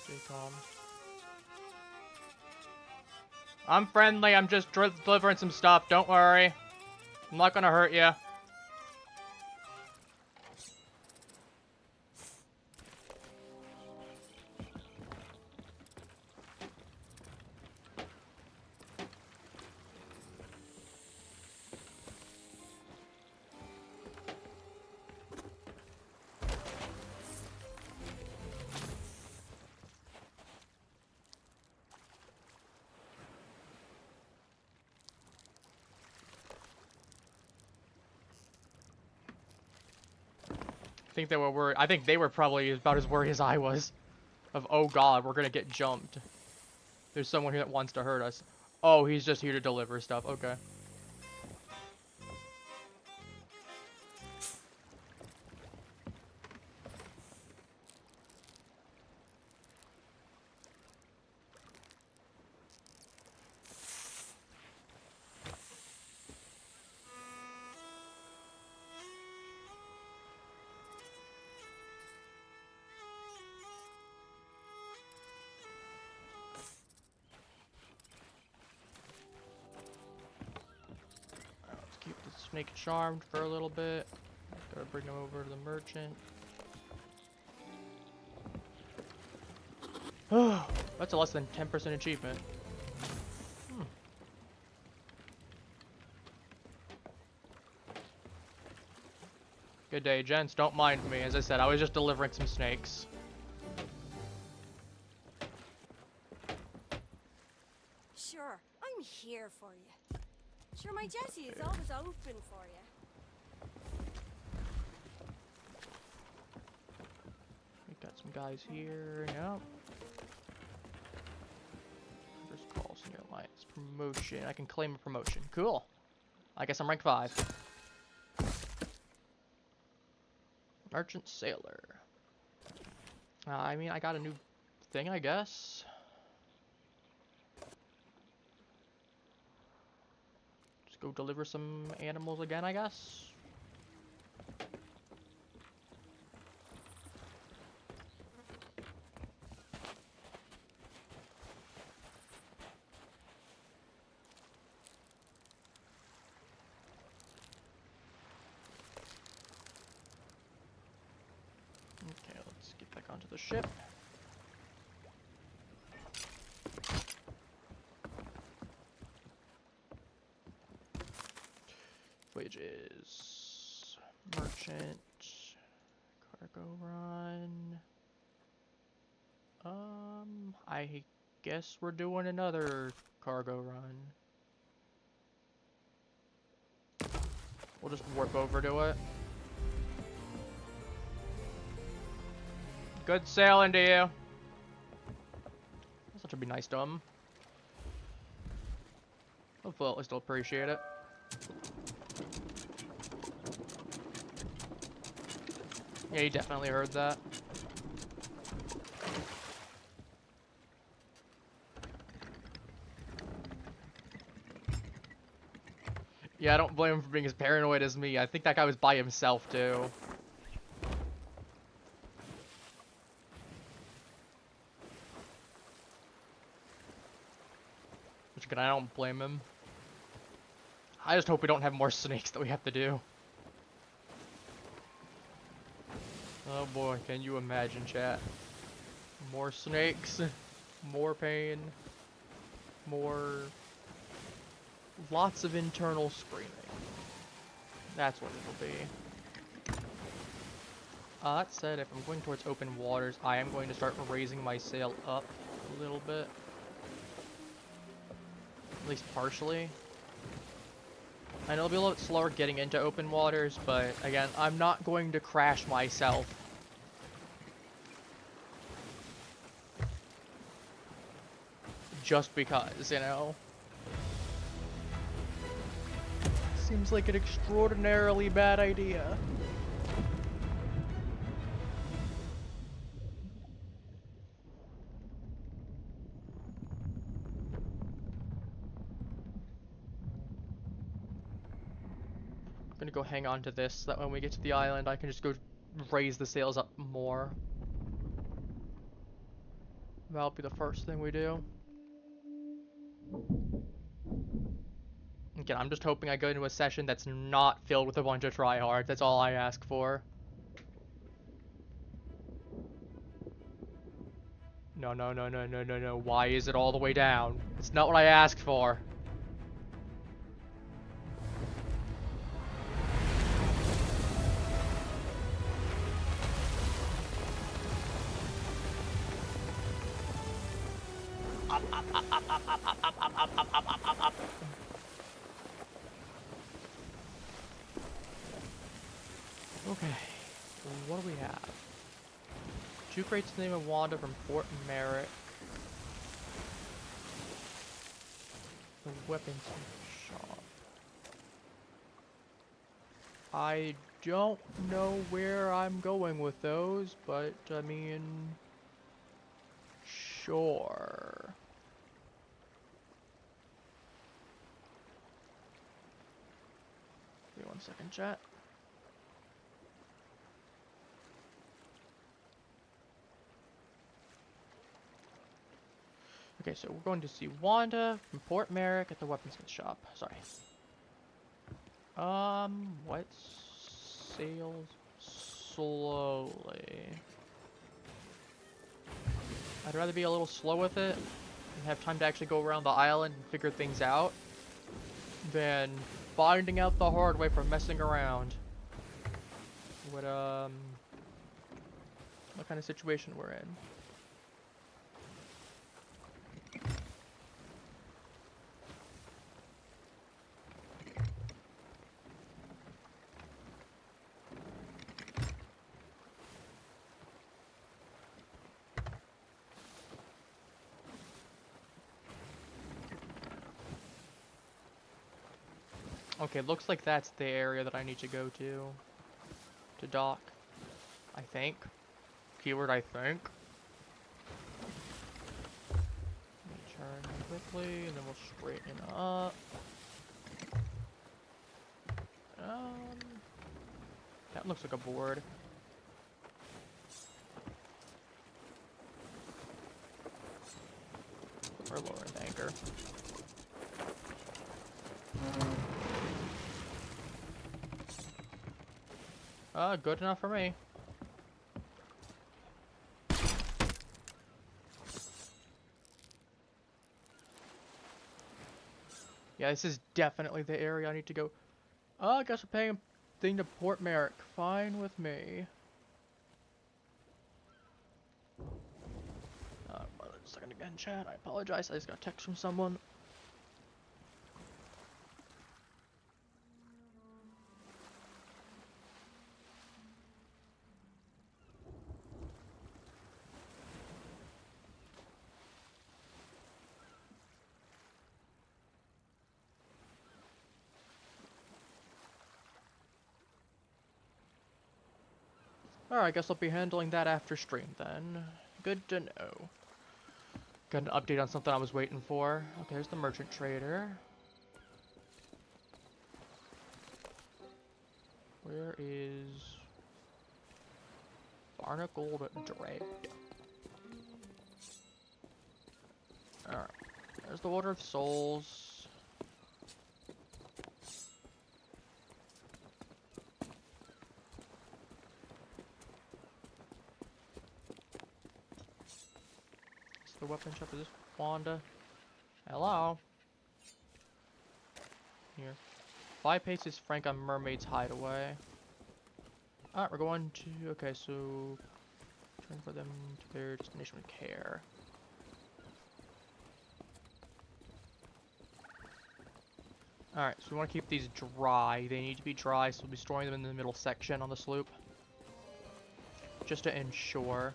Stay calm. I'm friendly, I'm just delivering some stuff, don't worry. I'm not gonna hurt you. I think they were worried. I think they were probably about as worried as I was. Of, oh god, we're gonna get jumped. There's someone here that wants to hurt us. Oh, he's just here to deliver stuff. Okay. Keep the snake charmed for a little bit. Gotta bring him over to the merchant. That's a less than 10% achievement. Good day, gents. Don't mind me. As I said, I was just delivering some snakes. Sure, I'm here for you. Sure, my jetty is always open for you. We got some guys here. Yep. First call, senior alliance. Promotion. I can claim a promotion. Cool. I guess I'm rank 5. Merchant Sailor. I mean, I got a new thing, I guess. Just go deliver some animals again, I guess. Okay, let's get back onto the ship. Wages. Merchant. Cargo run. I guess we're doing another cargo run. We'll just warp over to it. Good sailing to you. That should be nice to him. Hopefully I'll still appreciate it. Yeah, he definitely heard that. Yeah, I don't blame him for being as paranoid as me. I think that guy was by himself, too. Which, again, I don't blame him. I just hope we don't have more snakes that we have to do. Oh boy, can you imagine, chat? More snakes, more pain, more... lots of internal screaming. That's what it'll be. That said, if I'm going towards open waters, I am going to start raising my sail up a little bit. At least partially. I know it'll be a little bit slower getting into open waters, but again, I'm not going to crash myself. Just because, you know? Seems like an extraordinarily bad idea. I'm gonna go hang on to this so that when we get to the island I can just go raise the sails up more. That'll be the first thing we do. Again, I'm just hoping I go into a session that's not filled with a bunch of tryhards. That's all I ask for. No, no, no, no, no, no, no. Why is it all the way down? It's not what I asked for. Up, up, up, up, up, up, up, up, up, up, up, up, up, up. Okay, what do we have? 2 crates in the name of Wanda from Fort Merrick. The weapons shop. I don't know where I'm going with those, but I mean, sure. Give me 1 second, chat. Okay, so we're going to see Wanda from Port Merrick at the weaponsmith shop. Sorry. What sails slowly? I'd rather be a little slow with it and have time to actually go around the island and figure things out than finding out the hard way from messing around. What kind of situation we're in. Okay, looks like that's the area that I need to go to dock. I think. Keyword, I think. Let me turn quickly, and then we'll straighten up. That looks like a board. Or lowering anchor. Good enough for me. Yeah, this is definitely the area I need to go. Oh, I guess we're paying a thing to Port Merrick. Fine with me. 1 second again, chat. I apologize. I just got a text from someone. Alright, I guess I'll be handling that after stream then. Good to know. Got an update on something I was waiting for. Okay, there's the merchant trader. Where is Barnacled Dread? Alright, there's the Water of Souls. The weapon shop, is this Wanda? Hello? Here. 5 paces Frank on Mermaid's Hideaway. Alright, we're going to... Okay, so... Turn for them to their destination with care. Alright, so we want to keep these dry. They need to be dry, so we'll be storing them in the middle section on the sloop. Just to ensure.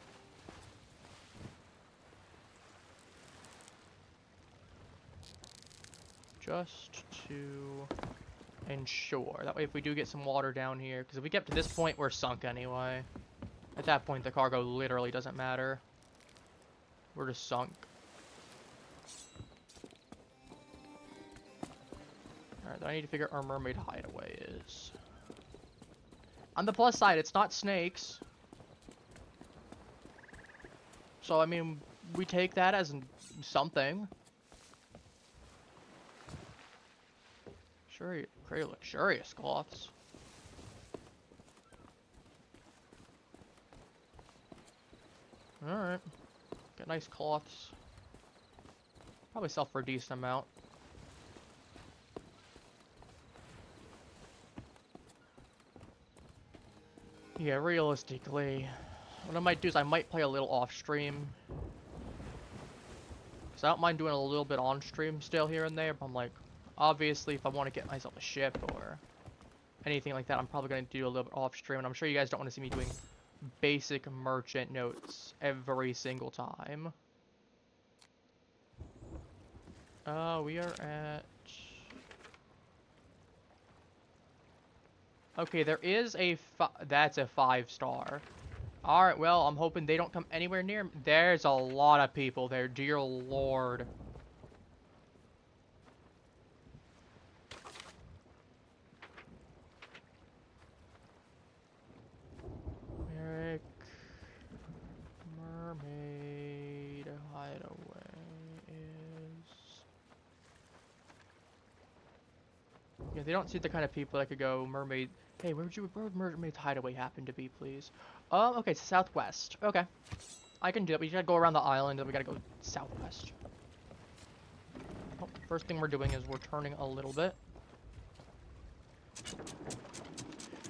Just to ensure. That way if we do get some water down here, because if we get to this point, we're sunk anyway. At that point, the cargo literally doesn't matter. We're just sunk. Alright, I need to figure out our mermaid hideaway is. On the plus side, it's not snakes. So, I mean, we take that as something. Sure, very luxurious cloths. Alright. Got nice cloths. Probably sell for a decent amount. Yeah, realistically, what I might do is I might play a little off-stream. Because I don't mind doing a little bit on-stream still here and there, but I'm like, obviously, if I want to get myself a ship or anything like that, I'm probably going to do a little bit off-stream, and I'm sure you guys don't want to see me doing basic merchant notes every single time. We are at... Okay, there is a... That's a 5-star. Alright, well, I'm hoping they don't come anywhere near me. There's a lot of people there, dear lord. Merrick... Mermaid Hideaway is... Yeah, they don't see the kind of people that could go mermaid... Hey, where would Mermaid's Hideaway happen to be, please? Oh, okay, it's southwest. Okay. I can do it. We gotta go around the island, and we gotta go southwest. Oh, first thing we're doing is we're turning a little bit.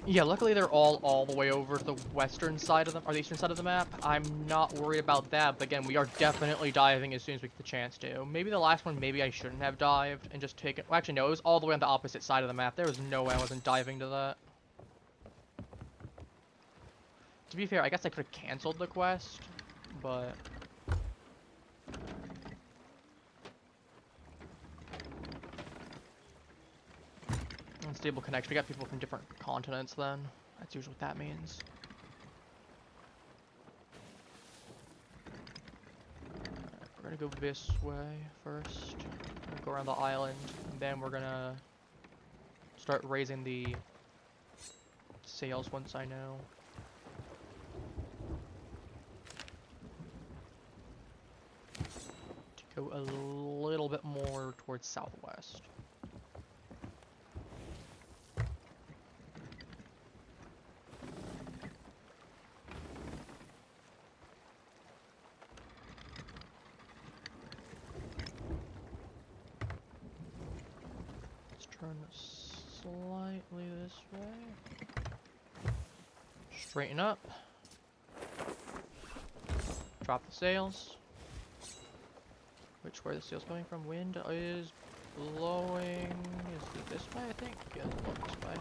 Yeah, luckily they're all the way over to the western side of the, or the eastern side of the map. I'm not worried about that, but again, we are definitely diving as soon as we get the chance to. Maybe the last one, maybe I shouldn't have dived and just taken, well, actually no, it was all the way on the opposite side of the map. There was no way I wasn't diving to that. To be fair, I guess I could have canceled the quest, but... Unstable connection. We got people from different continents then. That's usually what that means. We're gonna go this way first. We'll go around the island, and then we're gonna start raising the sails once I know. To go a little bit more towards southwest. Turn slightly this way. Straighten up. Drop the sails. Which way are the sails coming from? Wind is blowing. Is it this way, I think? Yeah, it's blowing this way.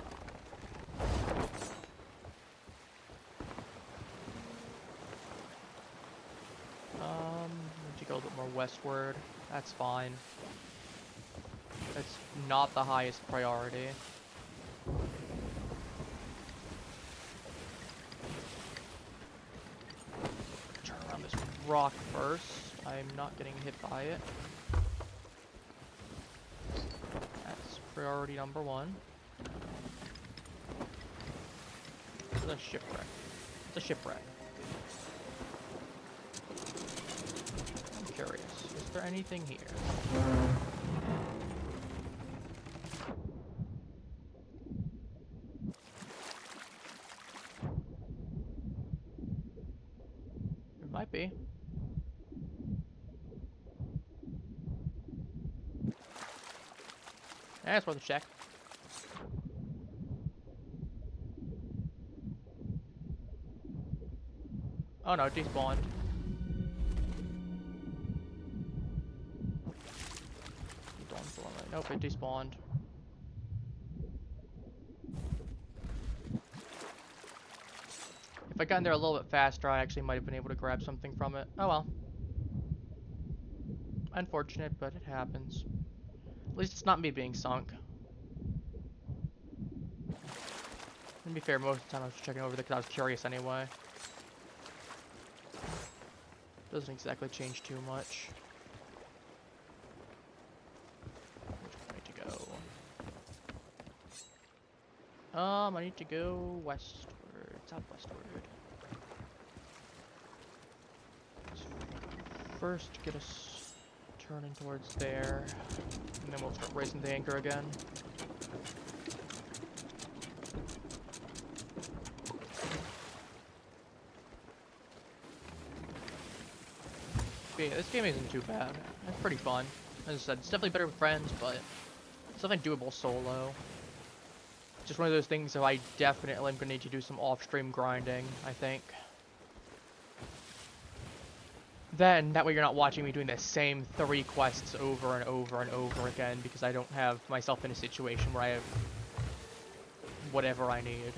Need to go a bit more westward. That's fine. It's not the highest priority. Turn around this rock first. I'm not getting hit by it. That's priority number one. It's a shipwreck. It's a shipwreck. I'm curious. Is there anything here? Might be. Yeah, it's worth a check. Oh no, it despawned. Nope, it despawned. If I got in there a little bit faster, I actually might have been able to grab something from it. Oh well. Unfortunate, but it happens. At least it's not me being sunk. To be fair, most of the time I was just checking over there because I was curious anyway. Doesn't exactly change too much. Which way to go? I need to go westward, southwestward. First, get us turning towards there, and then we'll start raising the anchor again. But yeah, this game isn't too bad. It's pretty fun. As I said, it's definitely better with friends, but it's definitely doable solo. Just one of those things that I definitely am going to need to do some off-stream grinding, I think. Then, that way you're not watching me doing the same 3 quests over and over and over again, because I don't have myself in a situation where I have whatever I need.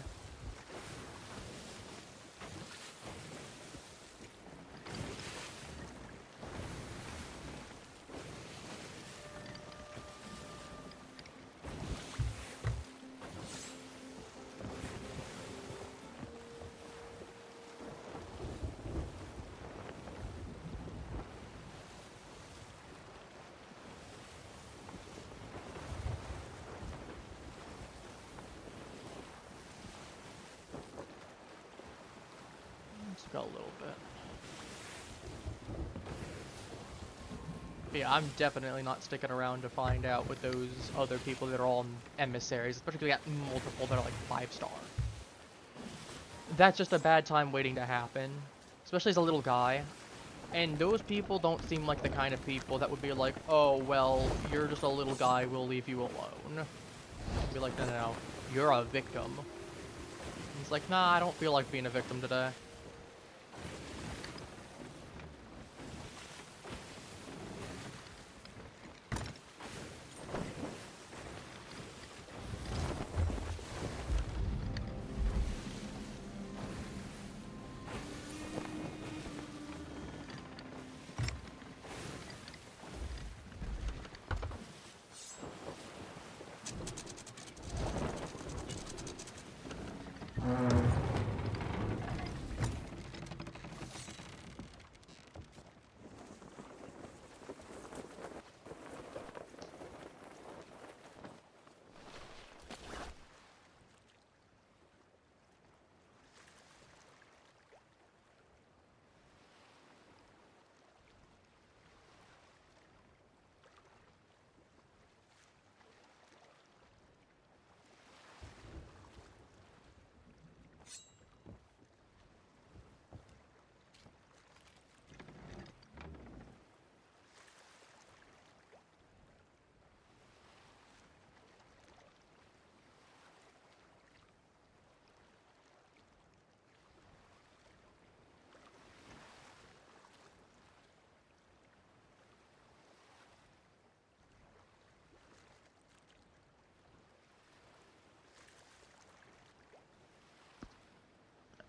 Got a little bit. But yeah, I'm definitely not sticking around to find out with those other people that are all emissaries, especially if we got multiple that are like 5-star. That's just a bad time waiting to happen, especially as a little guy. And those people don't seem like the kind of people that would be like, oh, well, you're just a little guy, we'll leave you alone. I'd be like, no, no, no, you're a victim. He's like, nah, I don't feel like being a victim today.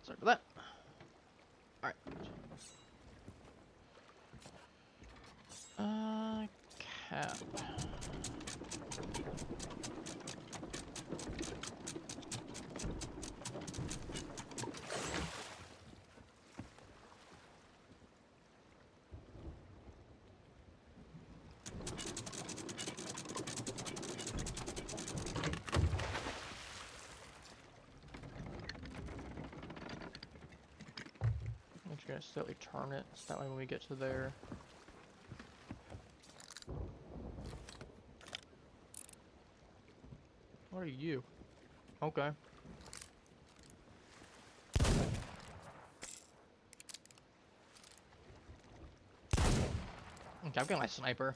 Sorry for that. Alright. Cap. I'm just gonna slowly turn it, so that way when we get to there. What are you? Okay. Okay, I'm getting my sniper.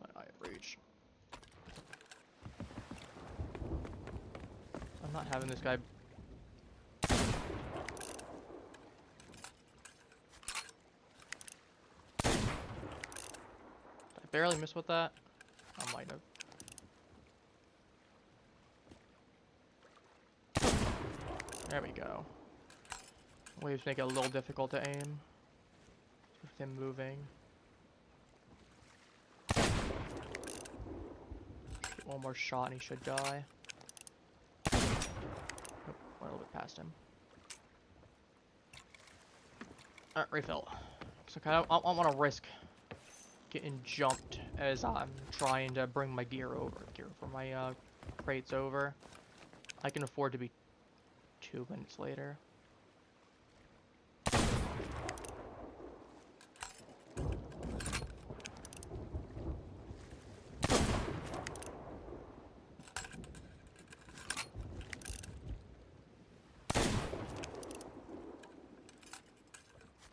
My eye of reach. I'm not having this guy. Did I barely miss with that? I might have. There we go. Waves make it a little difficult to aim. With him moving. Get one more shot and he should die. Nope, went a little bit past him. Alright, refill. So I don't want to risk getting jumped as I'm trying to bring my gear for my crates over. I can afford to be 2 minutes later.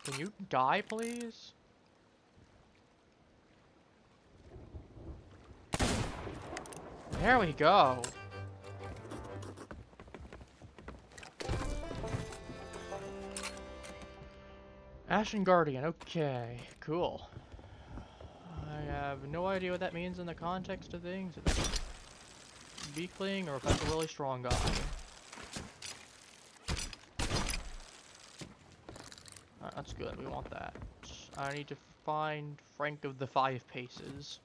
Can you die, please? There we go. Ashen Guardian, okay, cool. I have no idea what that means in the context of things. If it's weakling or if that's a really strong guy. That's good, we want that. I need to find Frank of the 5 Paces.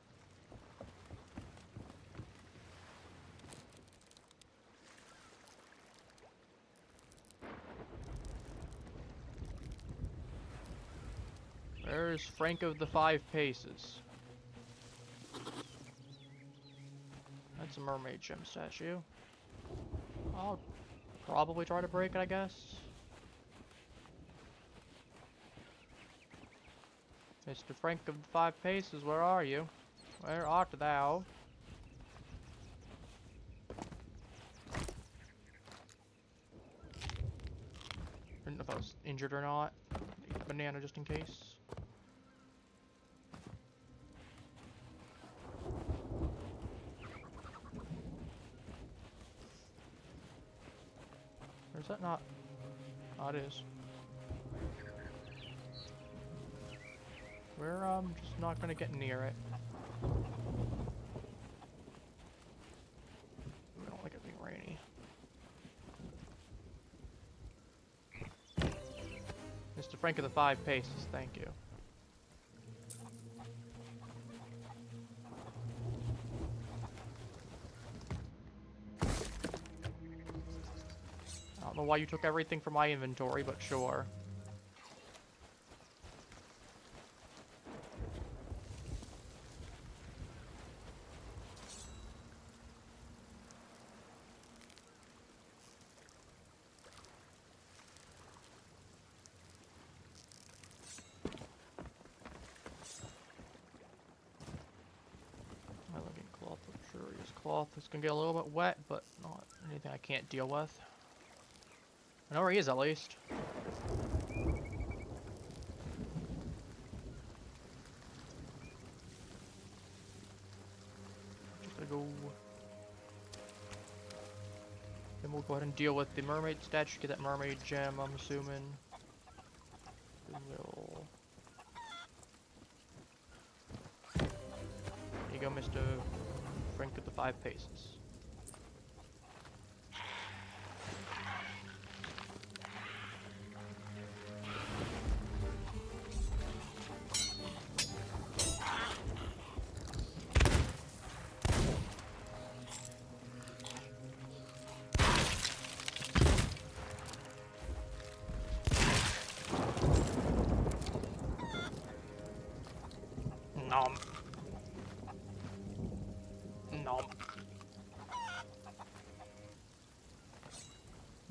Where's Frank of the 5 Paces? That's a mermaid gem statue. I'll probably try to break it, I guess. Mr. Frank of the 5 Paces, where are you? Where art thou? I didn't know if I was injured or not. Eat a banana just in case. Or is that not? Oh, it is. We're just not gonna get near it. We don't like it being rainy. Mr. Frank of the 5 paces, thank you. I don't know why you took everything from my inventory, but sure. My living cloth, luxurious cloth. It's gonna get a little bit wet, but not anything I can't deal with. I know where he is at least. Just gonna go. Then we'll go ahead and deal with the mermaid statue. Get that mermaid gem, I'm assuming. We'll... There you go, Mr. Frank of the 5 paces. Nom. Nom.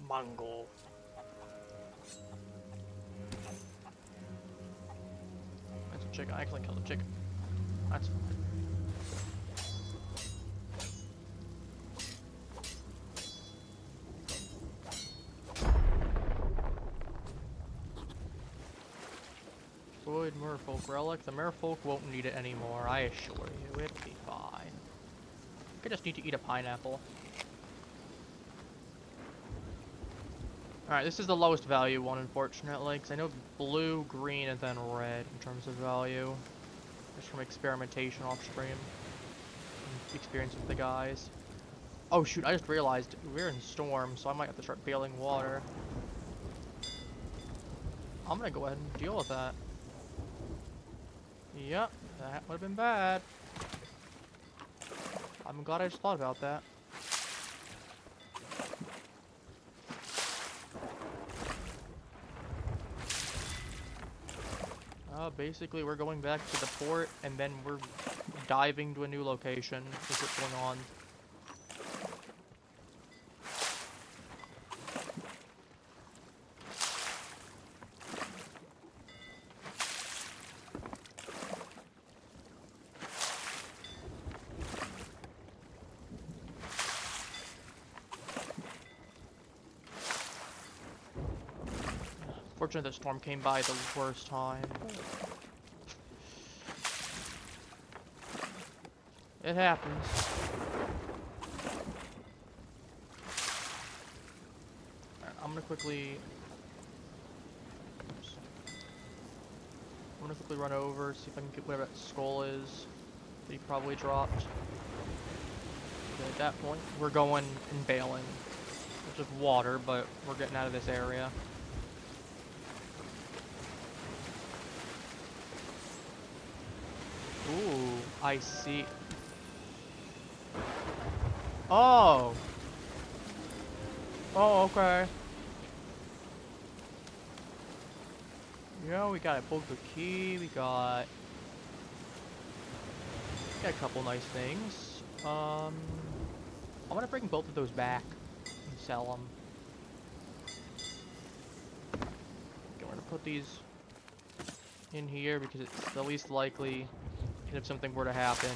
Mango. That's a chicken. I actually killed a chicken. That's fine. Good merfolk relic. The merfolk won't need it anymore, I assure you. It'll be fine. I just need to eat a pineapple. Alright, this is the lowest value one, unfortunately, because I know blue, green, and then red in terms of value. Just from experimentation off stream. And experience with the guys. Oh shoot, I just realized we're in storm, so I might have to start bailing water. I'm gonna go ahead and deal with that. Yep, that would have been bad. I'm glad I just thought about that. Basically we're going back to the port, and then we're diving to a new location. Is what's going on. Fortunately, the storm came by the worst time. It happens. Alright, I'm gonna quickly... Oops. I'm gonna quickly run over, see if I can get whatever that skull is that he probably dropped. Okay, at that point, we're going and bailing. There's just water, but we're getting out of this area. Ooh, I see. Oh! Oh, okay. Yeah, we got a book of key, we got a couple nice things. I'm gonna bring both of those back and sell them. Okay, we're gonna put these in here because it's the least likely if something were to happen.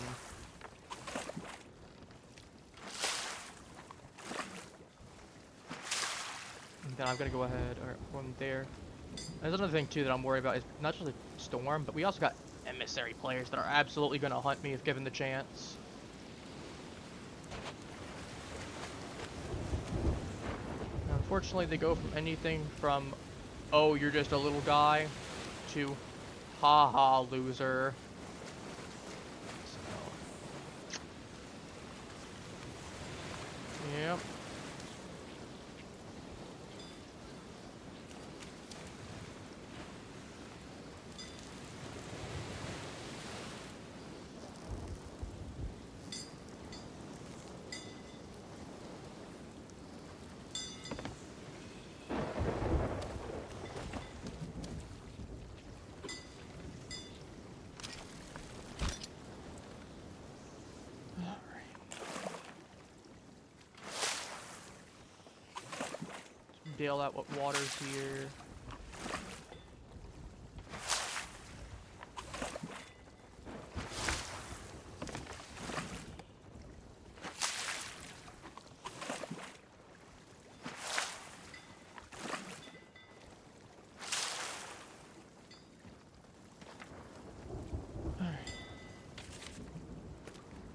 then I'm gonna go ahead or one there. There's another thing too that I'm worried about is not just the storm, but we also got emissary players that are absolutely gonna hunt me if given the chance. Unfortunately, they go from anything from, oh, you're just a little guy, to, haha, loser. So, yep. Bail out what water's here. Alright.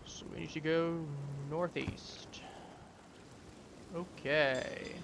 So we need to go northeast. Okay.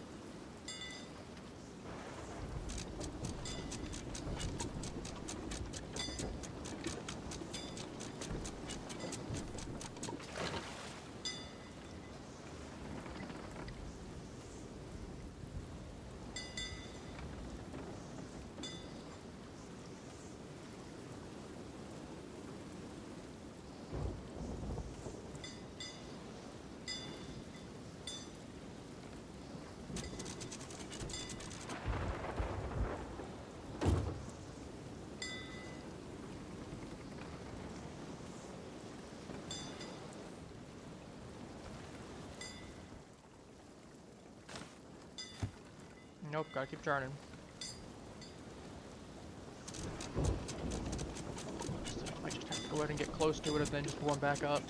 Nope, gotta keep turning. So I might just have to go ahead and get close to it and then just warm back up.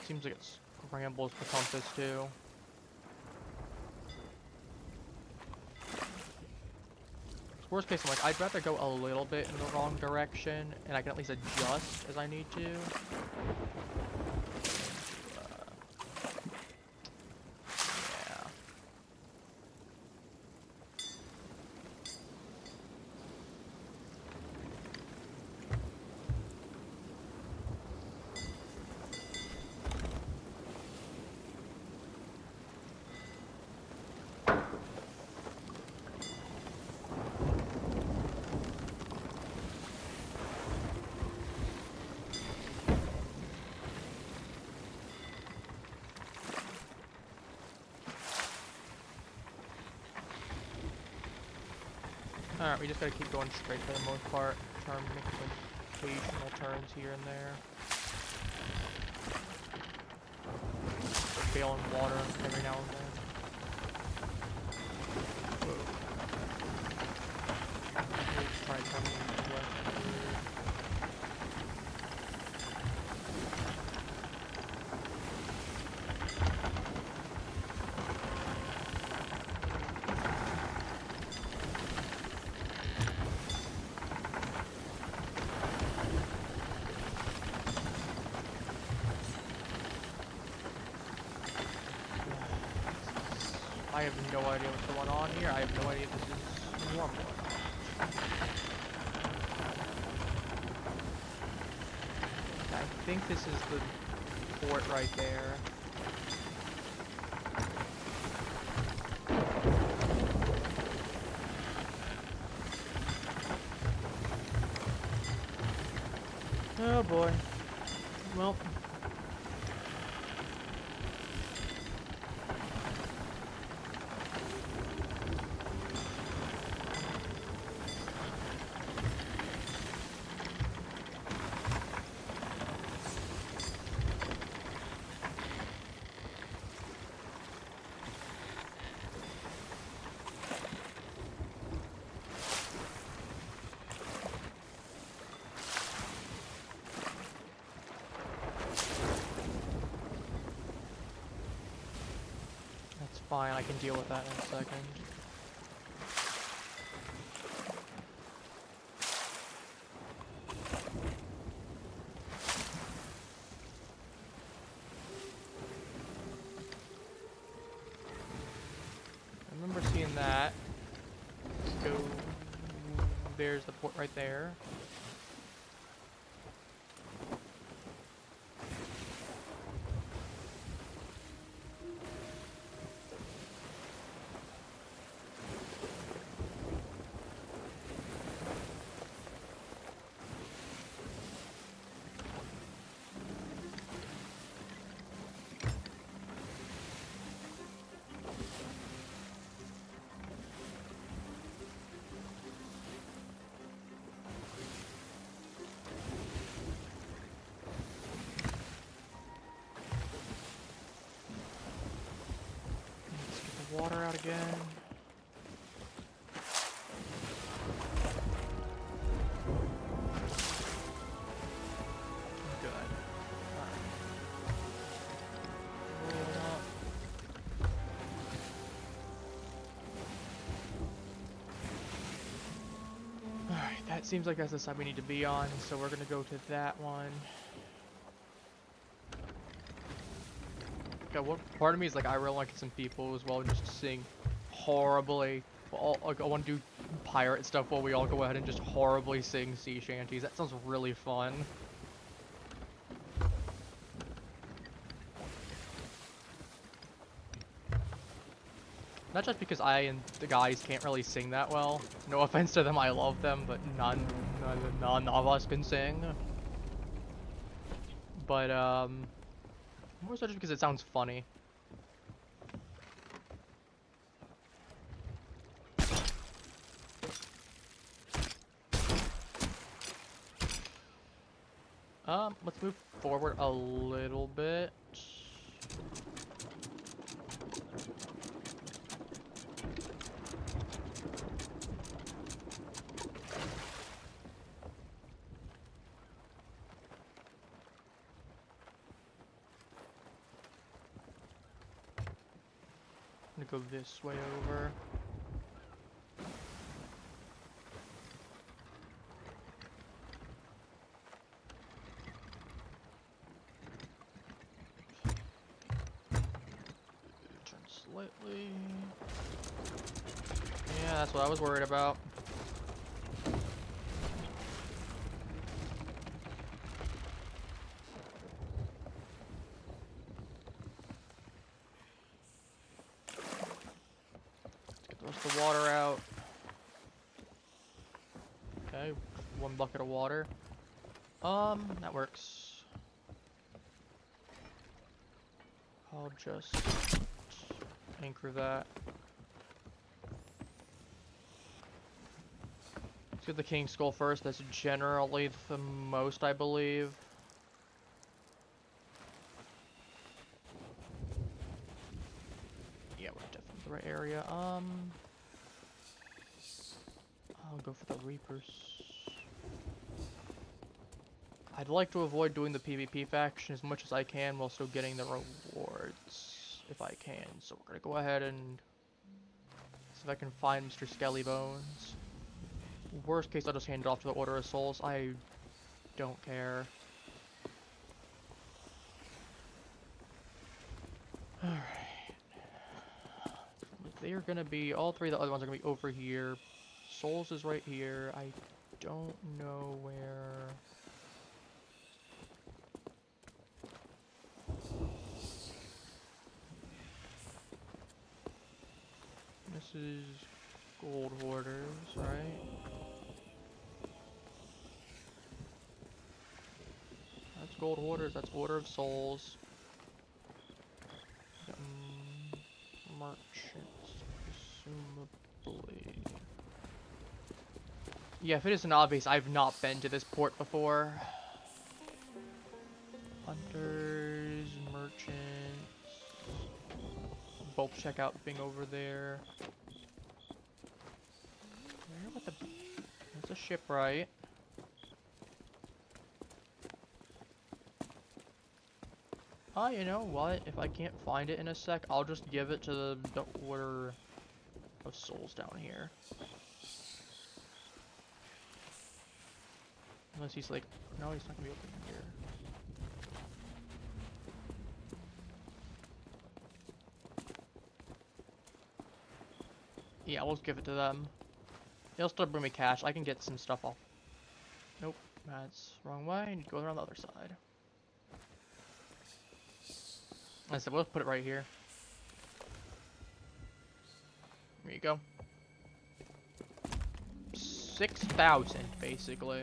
Seems like it's scrambles for compass too. Worst case, I'm like, I'd rather go a little bit in the wrong direction, and I can at least adjust as I need to. Alright, we just gotta keep going straight for the most part. Making occasional turns here and there. Bailing water every now and then. Whoa. We'll try coming west here. I have no idea what's going on here. I have no idea if this is normal or not. I think this is the fort right there. Oh boy. Well. fine, I can deal with that in a second. I remember seeing that. Go. There's the port right there. Water out again. Good. Alright. Roll up. Alright, that seems like that's the side we need to be on, so we're gonna go to that one. Okay, what part of me is like I really like some people as well just sing horribly. Like, I want to do pirate stuff while we all go ahead and just horribly sing sea shanties. That sounds really fun. Not just because I and the guys can't really sing that well. No offense to them, I love them, but none of us can sing. But more so just because it sounds funny. Let's move forward a little bit. I'm gonna go this way over. Turn slightly. Yeah, that's what I was worried about. The water out. Okay, one bucket of water. That works. I'll just anchor that. Let's get the King Skull first. That's generally the most, I believe. Yeah, we're definitely in the right area. I'll go for the Reapers. I'd like to avoid doing the PvP faction as much as I can while still getting the rewards, if I can. So we're gonna go ahead and see if I can find Mr. Skelly Bones. Worst case, I'll just hand it off to the Order of Souls. I don't care. Alright. They're gonna be, all three of the other ones are gonna be over here. Souls is right here. I don't know where... This is Gold Hoarders, right? That's Gold Hoarders, that's Order of Souls. Merchants, presumably. Yeah, if it isn't obvious, I've not been to this port before. Hunters, merchants. Both check out being over there. Where with the... There's a shipwright. Oh, you know what? If I can't find it in a sec, I'll just give it to the Order of Souls down here. Unless he's like, no, he's not gonna be open here. Yeah, we'll give it to them. They'll still bring me cash. I can get some stuff off. Nope, that's wrong way. I need to go around the other side. I said, we'll put it right here. There you go. 6,000, basically.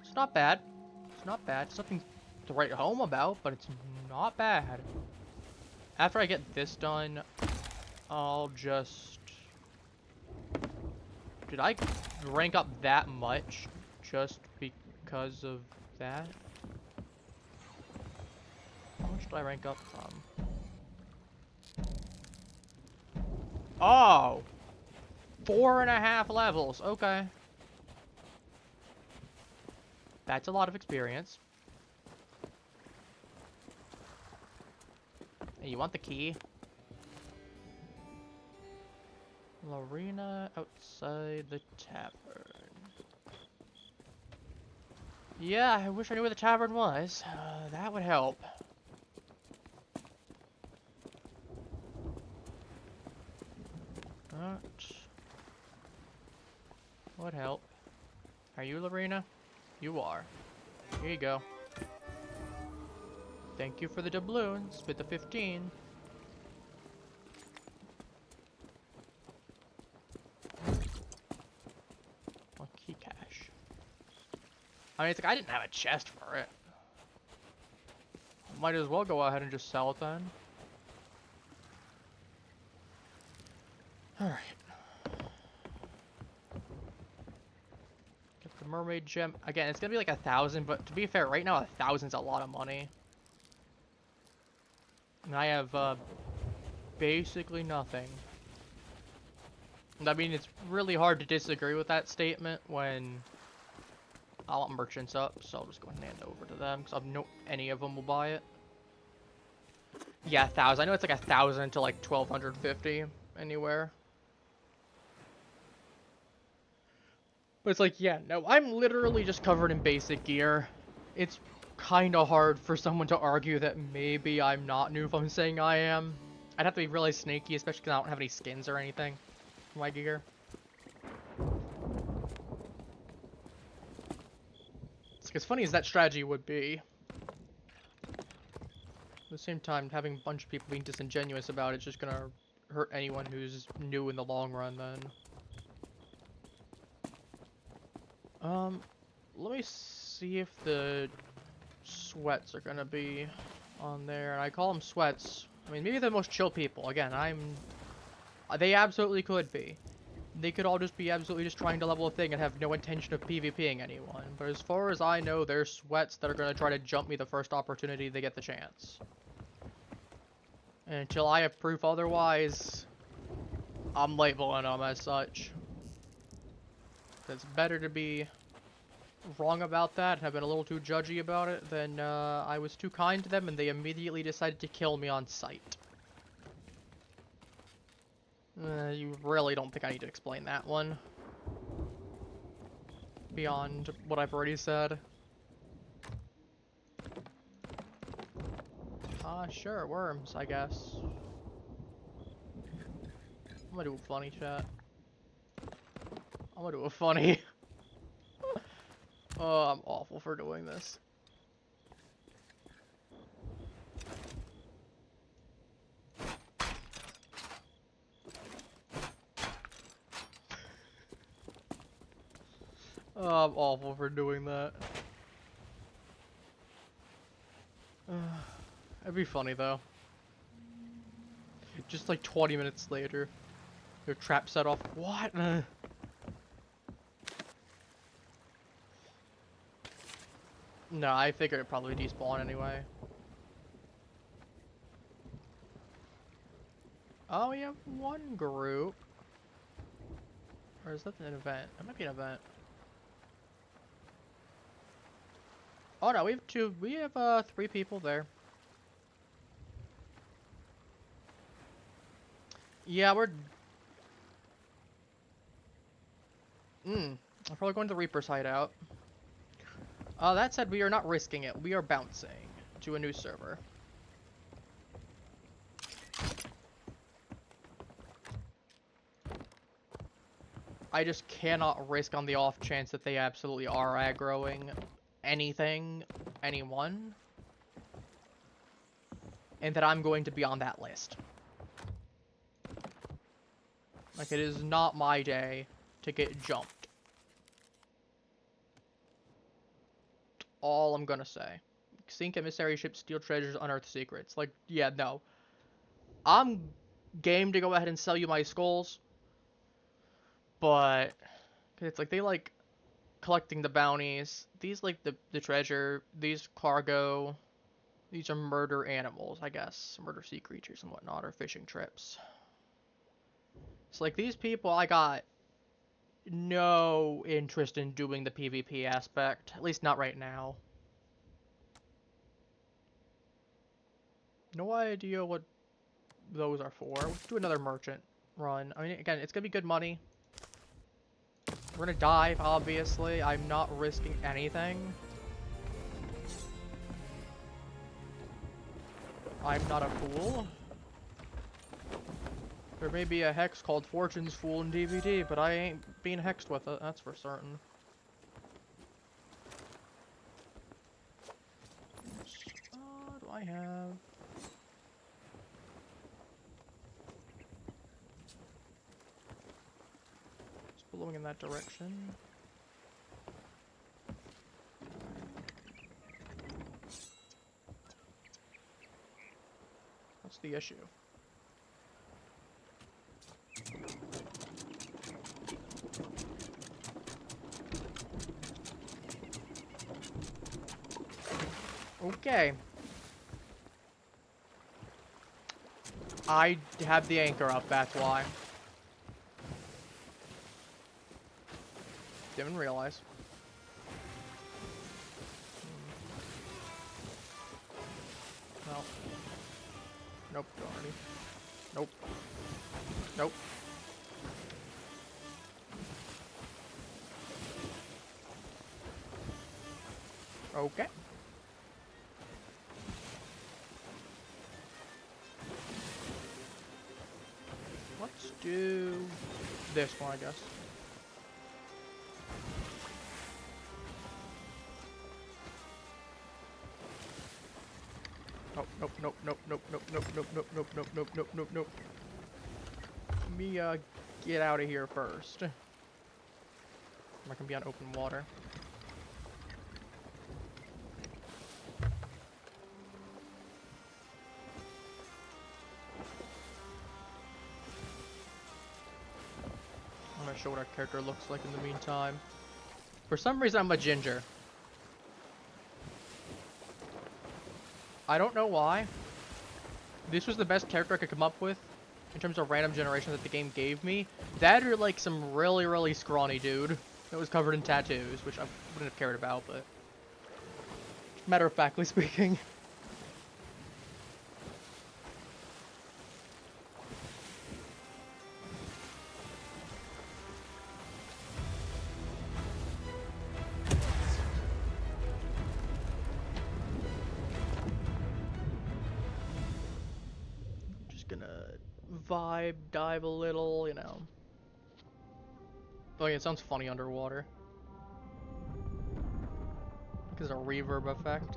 It's not bad. It's not bad. It's nothing to write home about, but it's not bad. After I get this done, I'll just... Did I rank up that much just because of that? How much did I rank up from? Oh! 4.5 levels. Okay. That's a lot of experience. Hey, you want the key? Arena outside the tavern. Yeah, I wish I knew where the tavern was. That would help. That would help. Are you Lorena? You are. Here you go. Thank you for the doubloons with the 15. Well, key cash. I mean, it's like I didn't have a chest for it. Might as well go ahead and just sell it then. Alright. Get the mermaid gem. Again, it's gonna be like 1,000, but to be fair, right now 1,000's a lot of money. And I have basically nothing. I mean, it's really hard to disagree with that statement when I want merchants up, so I'll just go ahead and hand it over to them, because I know any of them will buy it. Yeah, 1,000. I know it's like 1,000 to like 1,250 anywhere. But it's like, yeah, no, I'm literally just covered in basic gear. It's kind of hard for someone to argue that maybe I'm not new if I'm saying I am. I'd have to be really sneaky, especially because I don't have any skins or anything for my gear. It's as funny as that strategy would be. At the same time, having a bunch of people being disingenuous about it's just gonna hurt anyone who's new in the long run then. Let me see if the sweats are gonna be on there. And I call them sweats. I mean, maybe they're the most chill people. Again, they absolutely could be. They could all just be absolutely just trying to level a thing and have no intention of PvPing anyone. But as far as I know, they're sweats that are gonna try to jump me the first opportunity they get the chance. And until I have proof otherwise, I'm labeling them as such. It's better to be wrong about that and have been a little too judgy about it than I was too kind to them and they immediately decided to kill me on sight. You really don't think I need to explain that one. Beyond what I've already said. Sure, worms, I guess. I'm gonna do a funny chat. I'm gonna do a funny. Oh, I'm awful for doing this. Oh, I'm awful for doing that. It'd be funny though. Just like 20 minutes later, your trap set off. What? No, I figured it'd probably despawn anyway. Oh, we have one group. Or is that an event? That might be an event. Oh no, we have two. We have 3 people there. Yeah, we're. I'm probably going to the Reaper's hideout. That said, we are not risking it. We are bouncing to a new server. I just cannot risk on the off chance that they absolutely are aggroing anything, anyone, and that I'm going to be on that list. Like, it is not my day to get jumped. All I'm gonna say. Sink emissary ships, steal treasures, unearth secrets. Like, yeah, no. I'm game to go ahead and sell you my skulls, but it's like they like collecting the bounties. These like the treasure. These cargo. These are murder animals, I guess. Murder sea creatures and whatnot, or fishing trips. So like these people, I got no interest in doing the PvP aspect. At least not right now. No idea what those are for. Let's do another merchant run. I mean, again, it's gonna be good money. We're gonna dive, obviously. I'm not risking anything. I'm not a fool. There may be a hex called Fortune's Fool in DVD, but I ain't being hexed with it, that's for certain. What do I have? It's blowing in that direction. What's the issue? Okay. I have the anchor up, that's why. Didn't realize. No. Nope, already. Nope. Nope. Okay. Let's do this one, I guess. Oh, nope, nope, nope, nope, nope, nope, nope, nope, nope, nope, nope, nope, nope, nope. Let me, get out of here first. I'm not gonna be on open water. I'm gonna show what our character looks like in the meantime. For some reason, I'm a ginger. I don't know why. This was the best character I could come up with in terms of random generation that the game gave me. That or like some really, really scrawny dude that was covered in tattoos, which I wouldn't have cared about, but matter of factly speaking. Vibe, dive a little, you know. Oh yeah, it sounds funny underwater. Because of a reverb effect.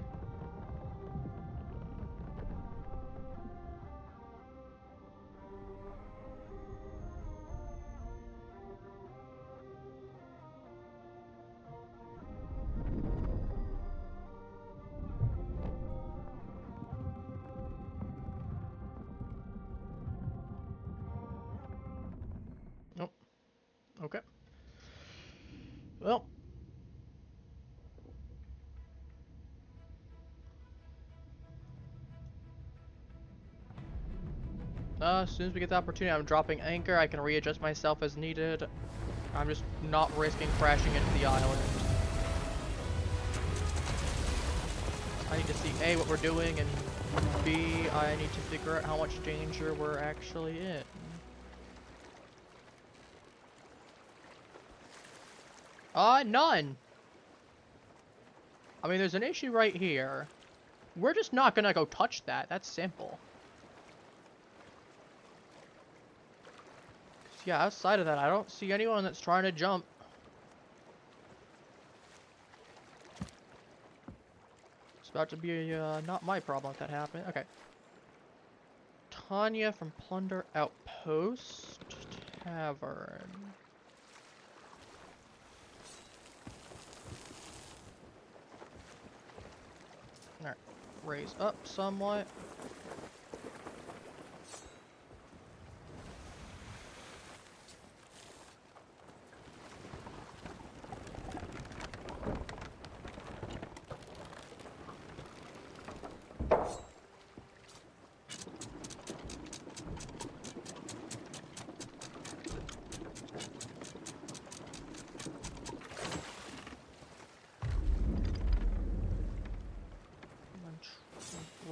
Nope. Okay. Well. As soon as we get the opportunity, I'm dropping anchor. I can readjust myself as needed. I'm just not risking crashing into the island. I need to see A, what we're doing, and B, I need to figure out how much danger we're actually in. None! I mean, there's an issue right here. We're just not gonna go touch that. That's simple. Yeah, outside of that, I don't see anyone that's trying to jump. It's about to be not my problem if that happened. Okay. Tanya from Plunder Outpost Tavern. Alright, raise up somewhat.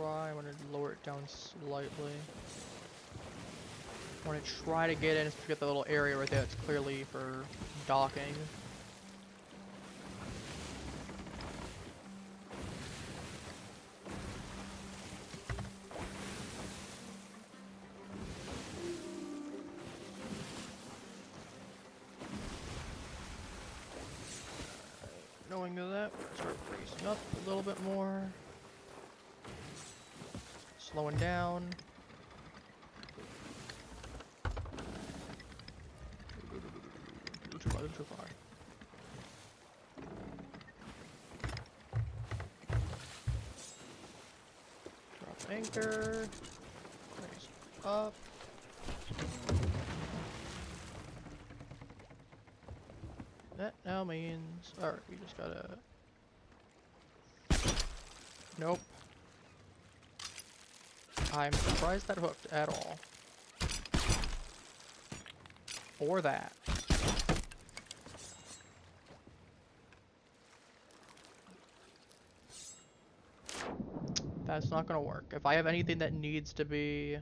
I want to lower it down slightly. I want to try to get in and get the little area right there that's clearly for docking. Knowing that, we're going to start raising up a little bit more. Slowing down. Too far, too far. Drop anchor. Raise up. That now means... Alright, we just gotta... Nope. I'm surprised that hooked at all. Or that. That's not gonna work. If I have anything that needs to be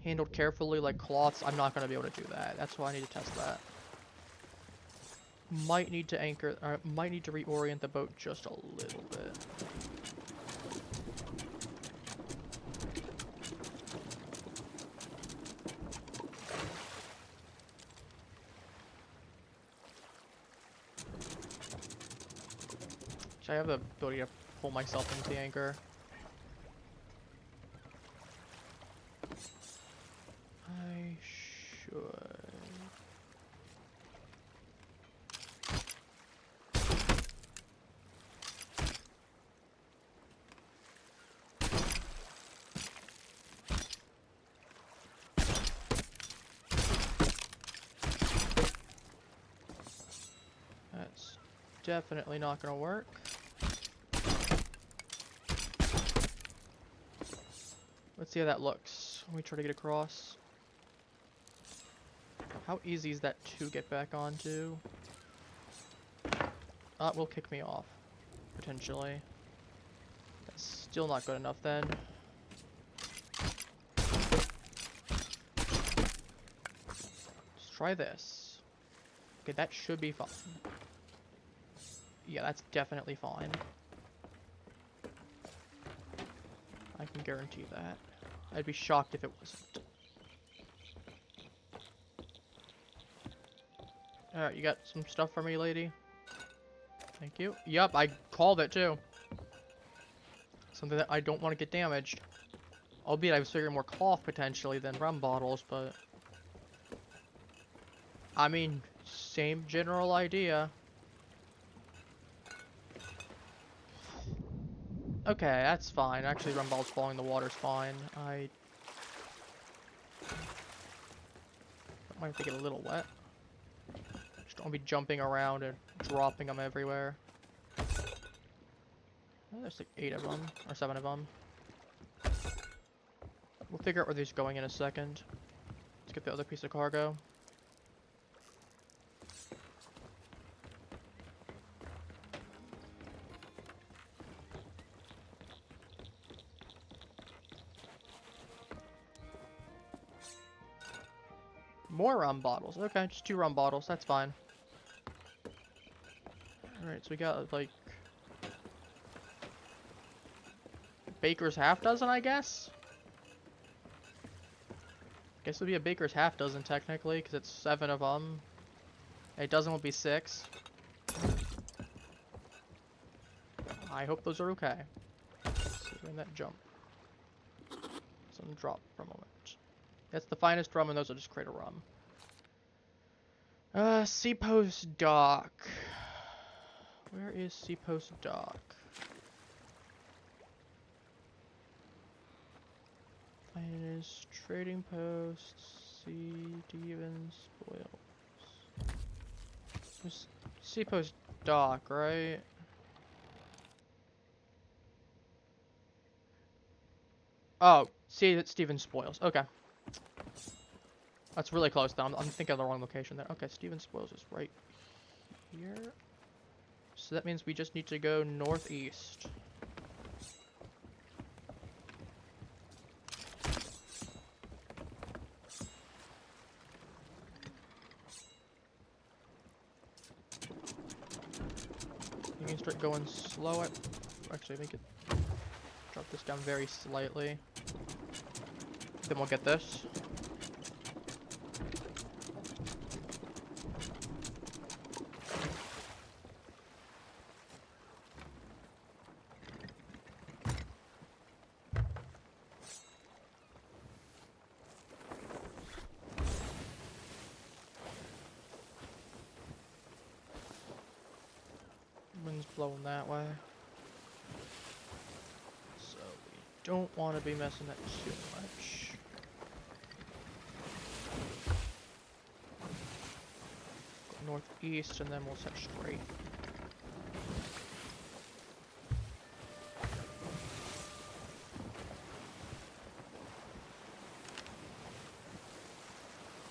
handled carefully, like cloths, I'm not gonna be able to do that. That's why I need to test that. Might need to anchor, or might need to reorient the boat just a little bit. I have the ability to pull myself into the anchor. I should. That's definitely not gonna work. Let's see how that looks when we try to get across. How easy is that to get back onto? Will kick me off, potentially. That's still not good enough then. Let's try this. Okay, that should be fine. Yeah, that's definitely fine. I can guarantee that. I'd be shocked if it wasn't. Alright, you got some stuff for me, lady? Thank you. Yup, I called it too. Something that I don't want to get damaged. Albeit I was figuring more cloth potentially than rum bottles, but... I mean, same general idea. Okay, that's fine. Actually, rum bottles falling in the water's fine. I might have to get a little wet. Just don't be jumping around and dropping them everywhere. Oh, there's like 8 of them, or 7 of them. We'll figure out where these are going in a second. Let's get the other piece of cargo. More rum bottles. Okay, just 2 rum bottles. That's fine. Alright, so we got, like... baker's half dozen, I guess? Guess it would be a baker's half dozen, technically, because it's 7 of them. A dozen will be 6. I hope those are okay. Let's see, we're in that jump. Some drop for a moment. That's the finest rum, and those will just create a rum. Seapost Dock. Where is Seapost Dock? Finest trading post. Stevens spoils. There's Seapost Dock, right? Oh, see that Stevens spoils. Okay. That's really close though. I'm thinking of the wrong location there. Okay, Stevens spoils is right here. So that means we just need to go northeast. You can start going slow at... Actually, make it... Drop this down very slightly. Then we'll get this. Wind's blowing that way. So we don't want to be messing that too much. Go northeast and then we'll set straight.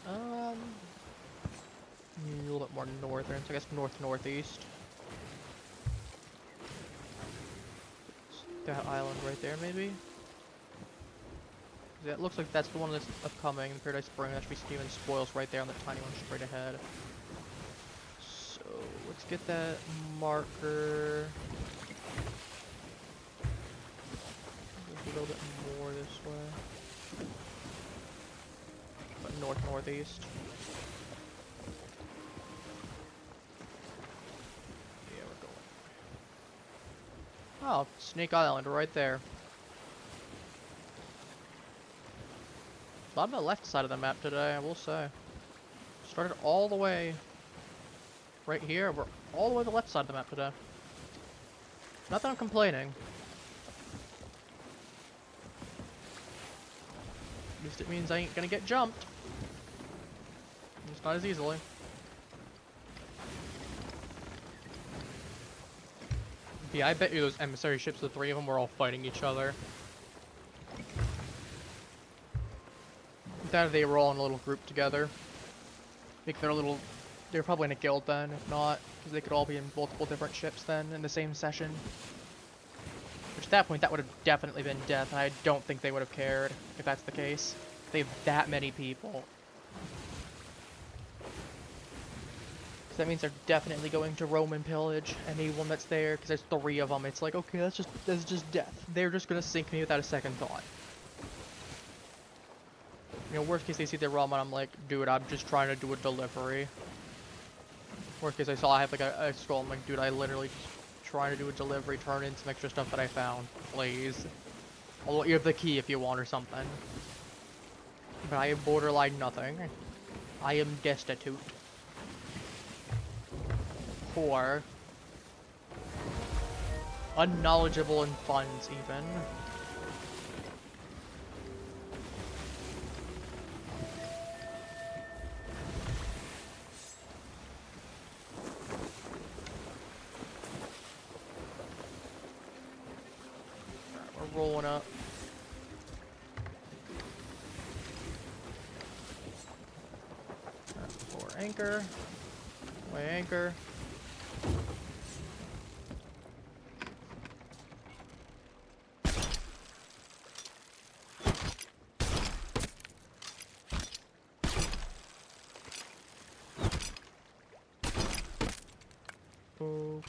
A little bit more northern, so I guess north-northeast. That island right there, maybe? Yeah, it looks like that's the one that's upcoming. Paradise Spring, that should be Stevens Spoils right there on the tiny one straight ahead. So, let's get that marker. A little bit more this way. But north-northeast. Oh, Snake Island right there. So I'm on the left side of the map today, I will say. Started all the way right here. We're all the way to the left side of the map today. Not that I'm complaining. At least it means I ain't gonna get jumped. It's not as easily. Yeah, I bet you those emissary ships, the 3 of them, were all fighting each other. That they were all in a little group together. Think they're probably in a guild then, if not, because they could all be in multiple different ships then in the same session. Which at that point, that would have definitely been death, and I don't think they would have cared if that's the case. They have that many people. So that means they're definitely going to roam and pillage anyone that's there, because there's 3 of them. It's like, okay, that's just death. They're just gonna sink me without a second thought. You know, worst case they see the rum and I'm like, dude, I'm just trying to do a delivery. Worst case I have like a scroll, I'm like, dude, I literally just trying to do a delivery, turn in some extra stuff that I found, please. I'll let you have the key if you want or something. But I have borderline nothing. I am destitute. Poor. Unknowledgeable in funds, even. We're rolling up. For anchor. My anchor. Okay.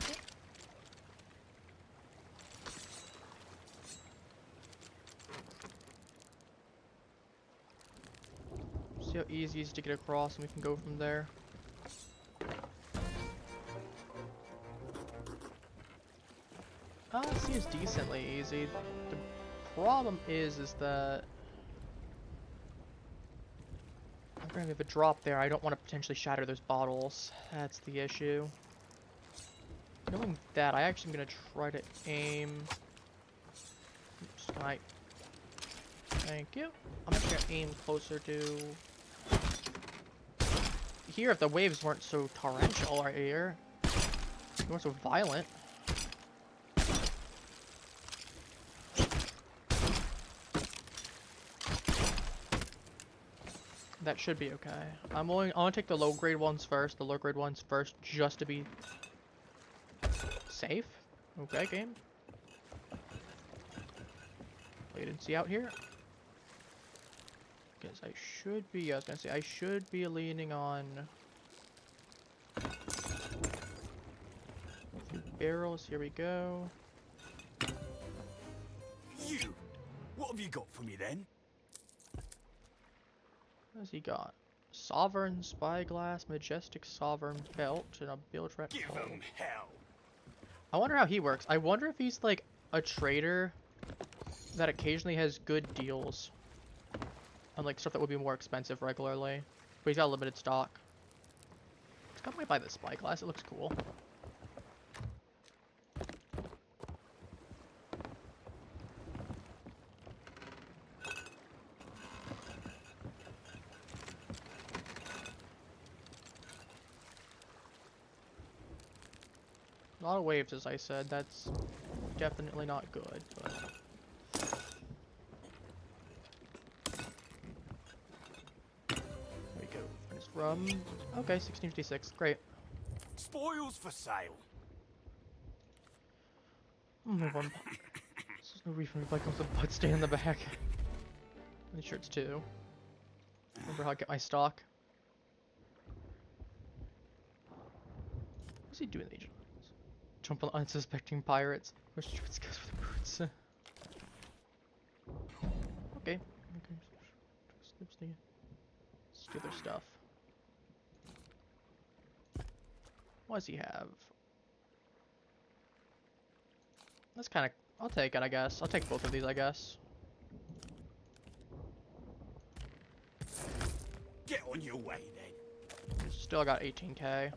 See how easy it is to get across, and we can go from there. It seems decently easy. The problem is that I'm gonna have a drop there. I don't want to potentially shatter those bottles. That's the issue. Knowing that, I actually am gonna try to aim. Oops, can I? Thank you. I'm just gonna aim closer to here. If the waves weren't so torrential right here, they weren't so violent. That should be okay. I want to take the low grade ones first. The low grade ones first, just to be safe. Okay, game. Latency out here. Because I should be. I was gonna say I should be leaning on barrels. Here we go. You. What have you got for me then? What has he got? Sovereign Spyglass, Majestic Sovereign Belt, and a Biltrat Give Pole. 'em hell. I wonder how he works. I wonder if he's like a trader that occasionally has good deals on like stuff that would be more expensive regularly, but he's got limited stock. I might buy the Spyglass. It looks cool. A lot of waves, as I said. That's definitely not good, but... There we go. Furnace rum. Okay, 1656. Great. Spoils for sale. Move on. There's no refund if I comes with butt stay in the back. And shirts too. Remember how I get my stock? What's he doing, Agent? Jump on unsuspecting pirates. Where's Stuart's guys with the boots? Okay. Steal their stuff. What does he have? That's kind of... I'll take it, I guess. I'll take both of these, I guess. Get on your way then. Still got 18k.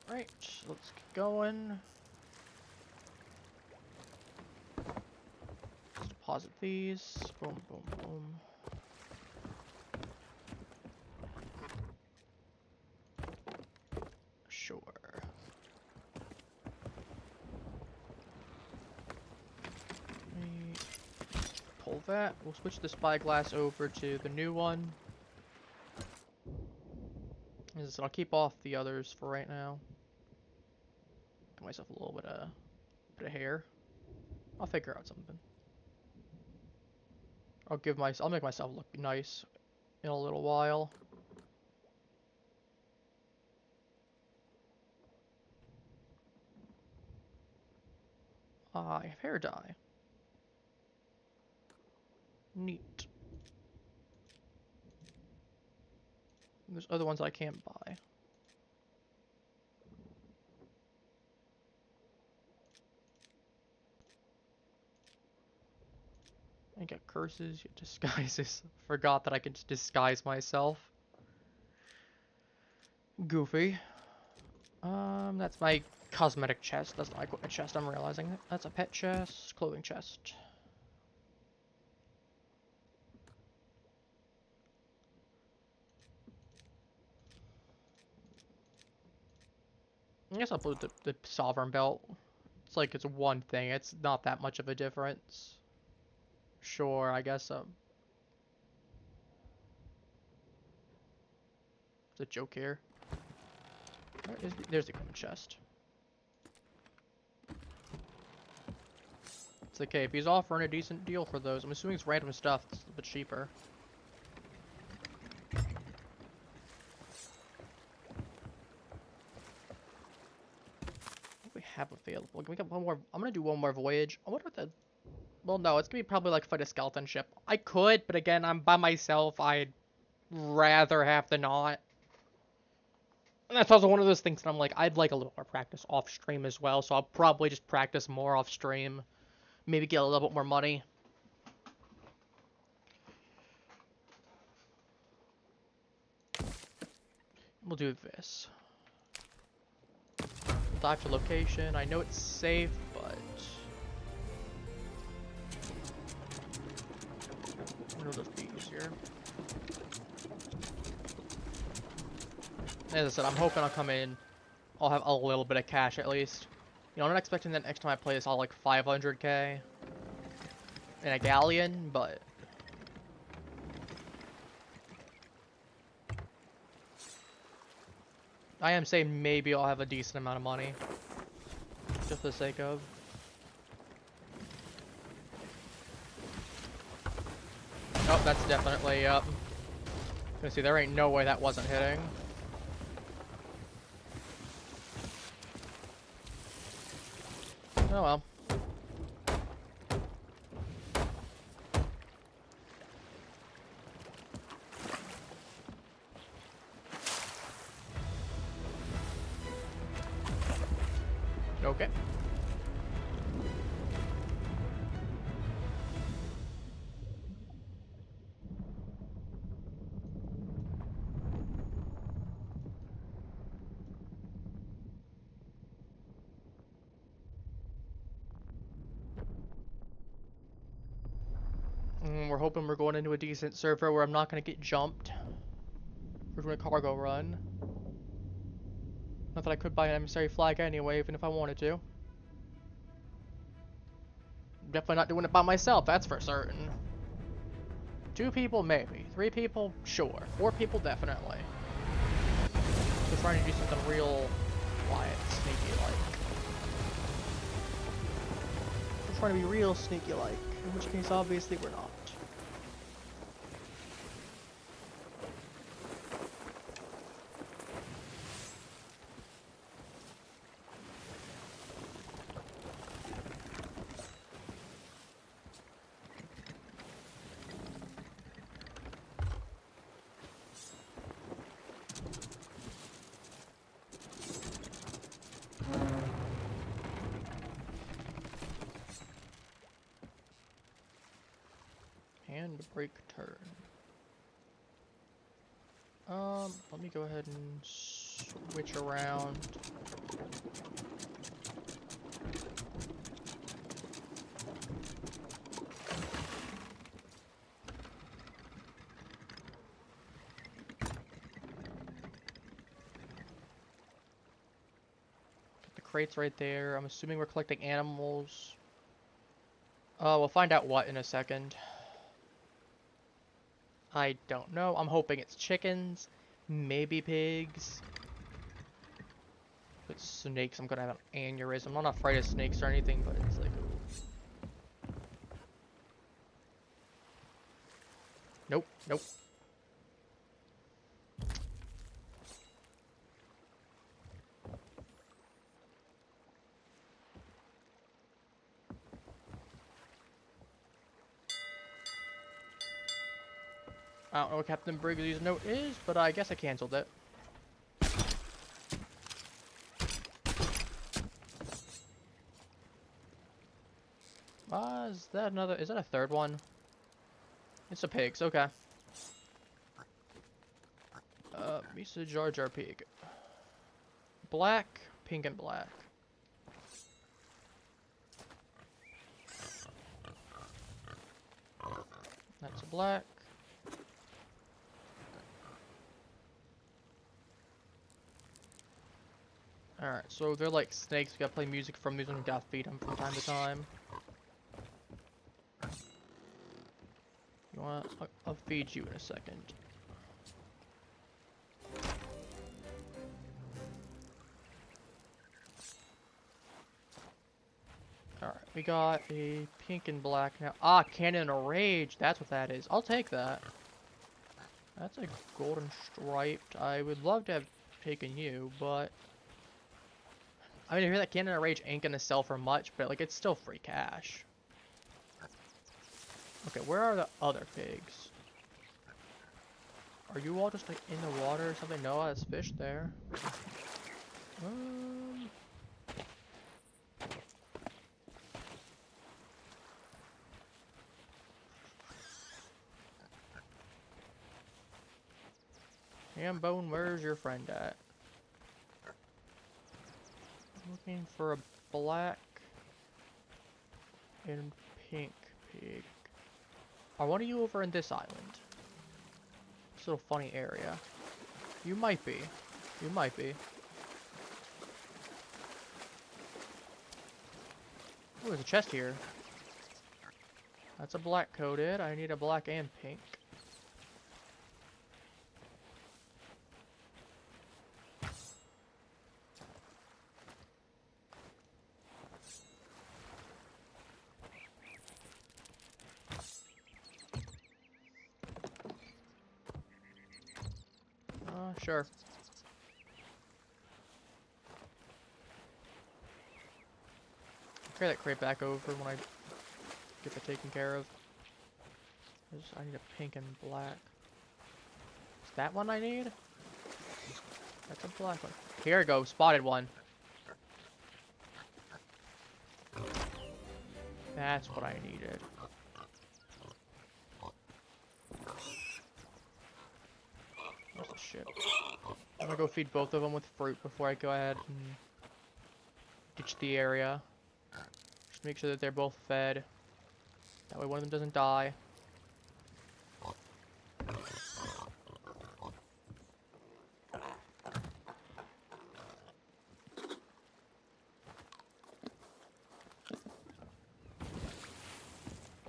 Alright, let's get going. Let's deposit these. Boom, boom, boom. Sure. Pull that. We'll switch the spyglass over to the new one. I'll keep off the others for right now. Get myself a little bit of hair. I'll figure out something. I'll make myself look nice in a little while. I have hair dye. Neat. There's other ones I can't buy. I got curses, disguises. Forgot that I could just disguise myself. Goofy. That's my cosmetic chest. That's not my equipment chest, I'm realizing. That's a pet chest, clothing chest. I guess I'll put the sovereign belt. It's like it's one thing. It's not that much of a difference. Sure, I guess It's a joke here. There's the equipment chest. It's okay, if he's offering a decent deal for those, I'm assuming it's random stuff, it's a little bit cheaper. What do we have available? Can we get one more? I'm gonna do one more voyage. I wonder what the... Well, no, it's gonna be probably like fight a skeleton ship. I could, but again, I'm by myself. I'd rather have the not. And that's also one of those things that I'm like, I'd like a little more practice off stream as well, so I'll probably just practice more off stream. Maybe get a little bit more money. We'll do this. We'll dive to location. I know it's safe, but... What will those be easier? As I said, I'm hoping I'll come in. I'll have a little bit of cash at least. You know, I'm not expecting that next time I play this, I'll like 500k in a galleon, but I am saying maybe I'll have a decent amount of money, just for the sake of. Oh, that's definitely up. Gonna see, there ain't no way that wasn't hitting. Oh well. Okay. We're hoping we're going into a decent server where I'm not going to get jumped. We're doing a cargo run. Not that I could buy an emissary flag anyway, even if I wanted to. Definitely not doing it by myself, that's for certain. 2 people, maybe. 3 people, sure. 4 people, definitely. Just trying to do something real quiet, sneaky-like. We're trying to be real sneaky-like, in which case, obviously, we're not. Handbrake turn. Let me go ahead and switch around. Get the crates right there. I'm assuming we're collecting animals. We'll find out what in a second. I don't know. I'm hoping it's chickens, maybe pigs. If it's snakes, I'm gonna have an aneurysm. I'm not afraid of snakes or anything, but it's like... Nope, nope. I don't know what Captain Briggs's note is, but I guess I canceled it. Is that another? Is that a third one? It's a pigs, okay. Misa Jar Jar Pig. Black, pink, and black. That's a black. Alright, so they're like snakes. We gotta play music from these and we gotta feed them from time to time. You want? I'll feed you in a second. We got a pink and black now. Ah, Cannon of Rage. That's what that is. I'll take that. That's a golden striped. I would love to have taken you, but... I mean, I hear that Cannon of Rage ain't gonna sell for much, but, like, it's still free cash. Okay, where are the other pigs? Are you all just, like, in the water or something? No, there's fish there. Hambone, where's your friend at? Looking for a black and pink pig. Are one of you over in this island? This little funny area. You might be. You might be. Oh, there's a chest here. That's a black coated. I need a black and pink. Sure. Carry that crate back over when I get that taken care of. I need a pink and black. Is that one I need? That's a black one. Here we go, spotted one. That's what I needed. Where's the ship? I'm gonna go feed both of them with fruit before I go ahead and ditch the area. Just make sure that they're both fed. That way one of them doesn't die.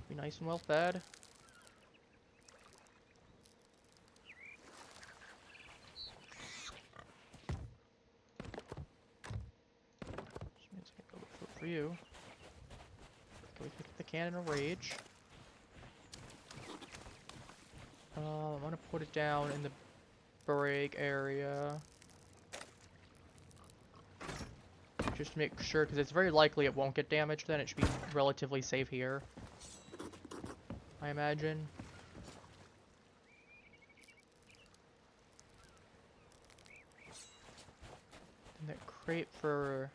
Be nice and well fed. For you. Okay, we pick the Cannon of Rage. I'm gonna put it down in the break area. Just to make sure, because it's very likely it won't get damaged then. It should be relatively safe here, I imagine. And that crate for...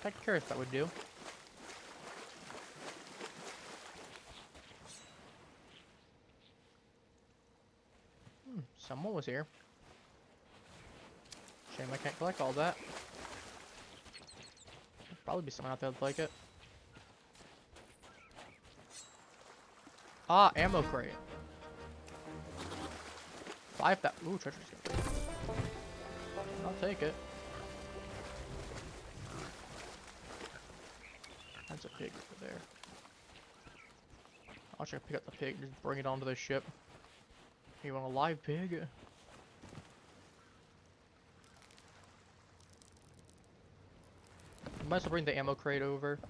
I'm curious if that would do. Someone was here. Shame I can't collect all that. There'll probably be someone out there that'd like it. Ah, ammo crate. 5,000. Ooh, treasure chest. I'll take it. That's a pig over there. I'll try to pick up the pig and just bring it onto the ship. You want a live pig? I might as well bring the ammo crate over.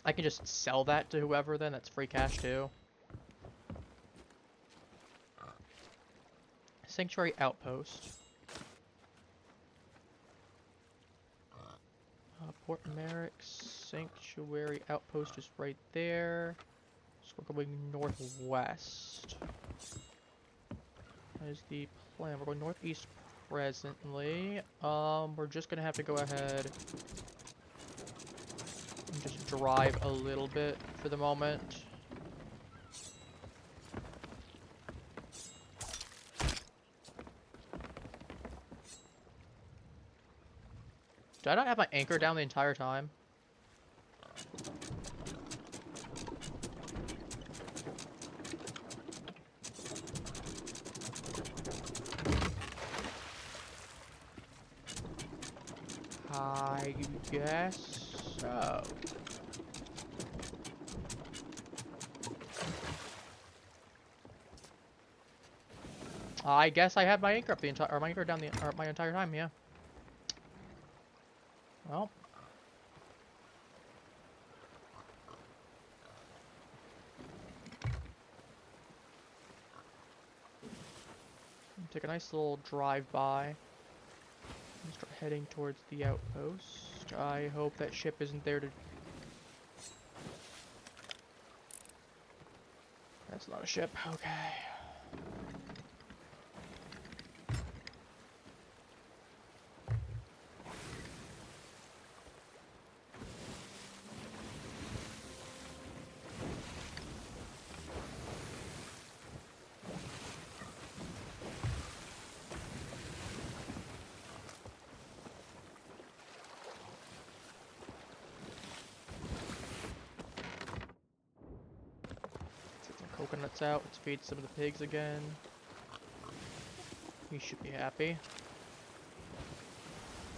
I can just sell that to whoever then, that's free cash too. Sanctuary Outpost. Port Merrick Sanctuary Outpost is right there. So we're going northwest. That is the plan. We're going northeast presently. We're just gonna have to go ahead and just drive a little bit for the moment. Did I not have my anchor down the entire time? I guess. Oh. I guess I had my anchor up the entire, or my anchor down the, or my entire time, yeah. Well. Take a nice little drive-by. And start heading towards the outpost. I hope that ship isn't there to... That's not a ship, okay. Coconuts out. Let's feed some of the pigs again. He should be happy.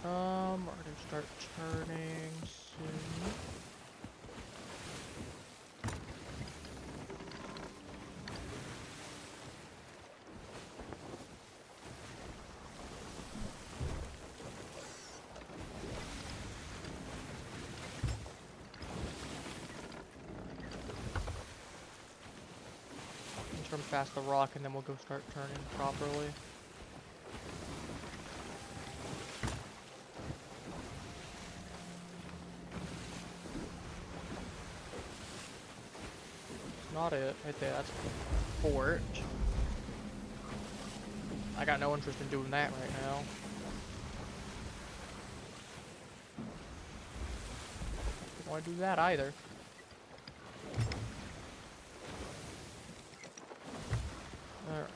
We're gonna start turning soon. Turn past the rock and then we'll go start turning properly. It's not it. Right there, that's a fort. I got no interest in doing that right now. Don't want to do that either. Alright.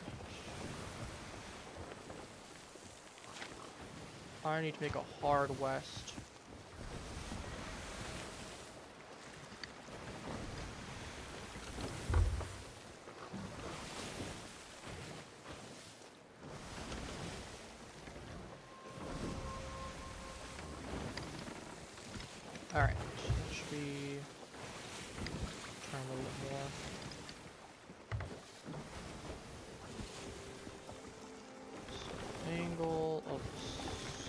I need to make a hard west. Alright, that should be trying a little bit more. Angle of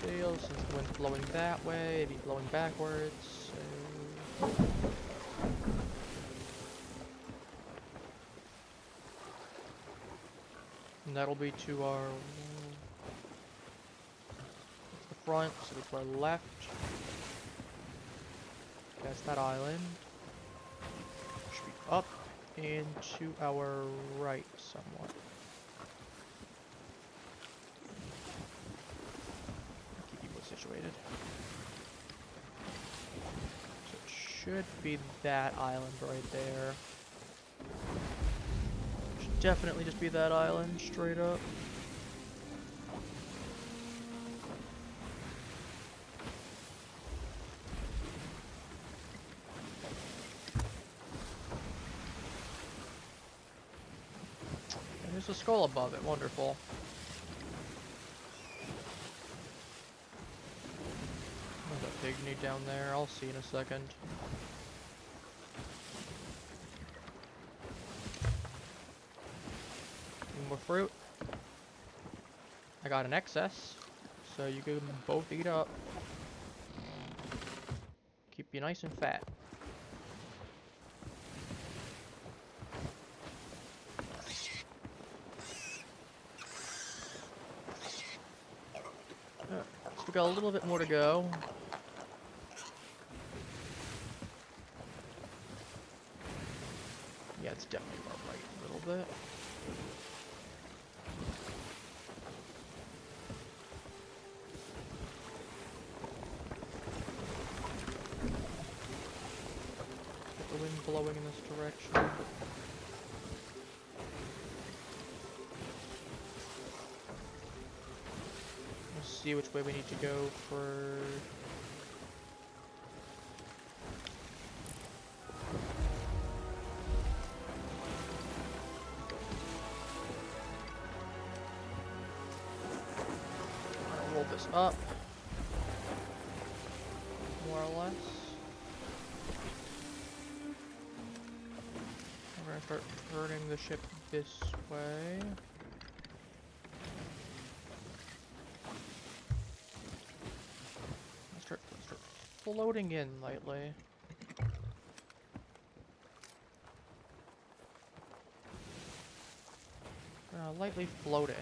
sail, since the wind's blowing that way, it'd be blowing backwards. So... And that'll be to our the front, so to our left. That's that island. Should be up and to our right somewhat. Situated. So it should be that island right there. Should definitely just be that island straight up. And there's a skull above it, wonderful. Pygmy down there, I'll see in a second. Any more fruit? I got an excess, so you can both eat up. Keep you nice and fat. So we got a little bit more to go. Yeah, it's definitely about right a little bit. Get the wind blowing in this direction. Let's see which way we need to go for... Roll this up, more or less. start turning the ship this way. Start floating in lightly. Lightly float in.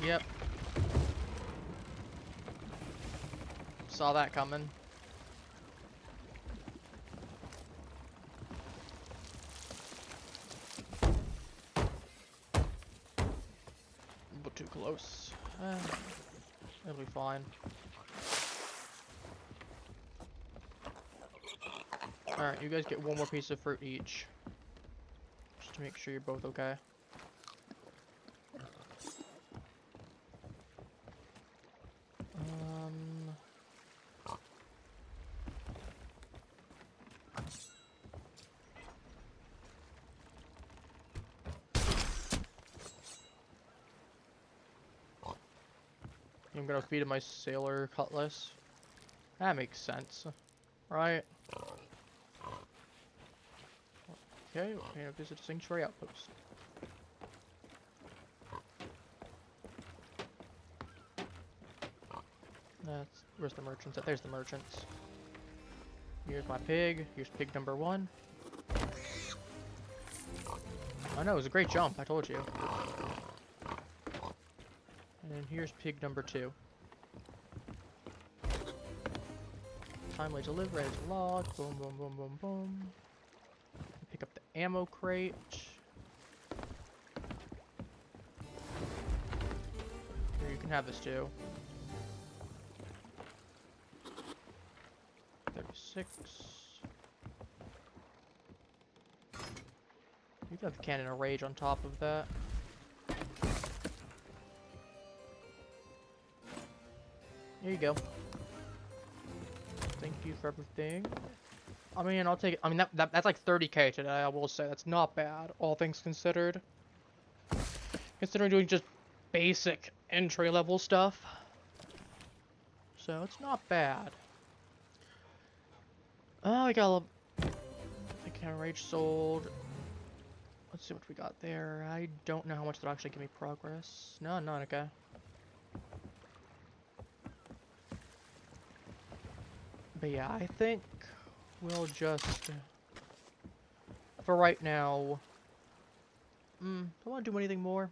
Yep. Saw that coming. But too close. It'll be fine. Alright, you guys get one more piece of fruit each. Just to make sure you're both okay. I'm gonna feed him my sailor cutlass. That makes sense, right? Okay, we have visit a sanctuary outpost. Where's the merchants at? There's the merchants. Here's my pig. Here's pig number 1. I know, it was a great jump, I told you. And here's pig number 2. Timely delivery is logged. Boom, boom, boom, boom, boom. Pick up the ammo crate. Here, you can have this too. 36. You can have the cannon of rage on top of that. There you go. Thank you for everything. I mean, I'll take it. I mean, that's like 30k today, I will say. That's not bad, all things considered. Considering doing just basic entry-level stuff. So, it's not bad. Oh, we got a little... I can't rage sold. Let's see what we got there. I don't know how much that'll actually give me progress. No, not okay. But yeah, I think we'll just, for right now, don't want to do anything more.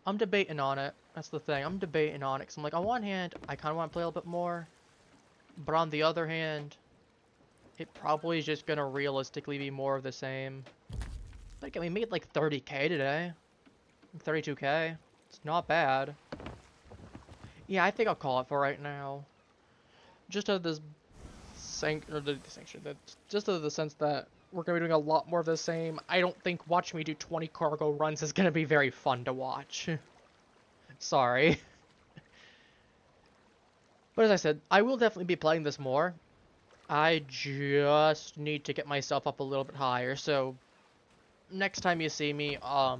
I'm debating on it. That's the thing. I'm debating on it. Cause I'm like, on one hand, I kind of want to play a little bit more. But on the other hand, it probably is just going to realistically be more of the same. But again, we made like 30k today. 32k. It's not bad. Yeah, I think I'll call it for right now. Just out of this just out of the sense that we're going to be doing a lot more of the same. I don't think watching me do 20 cargo runs is going to be very fun to watch. Sorry. But as I said, I will definitely be playing this more. I just need to get myself up a little bit higher, so next time you see me, I'll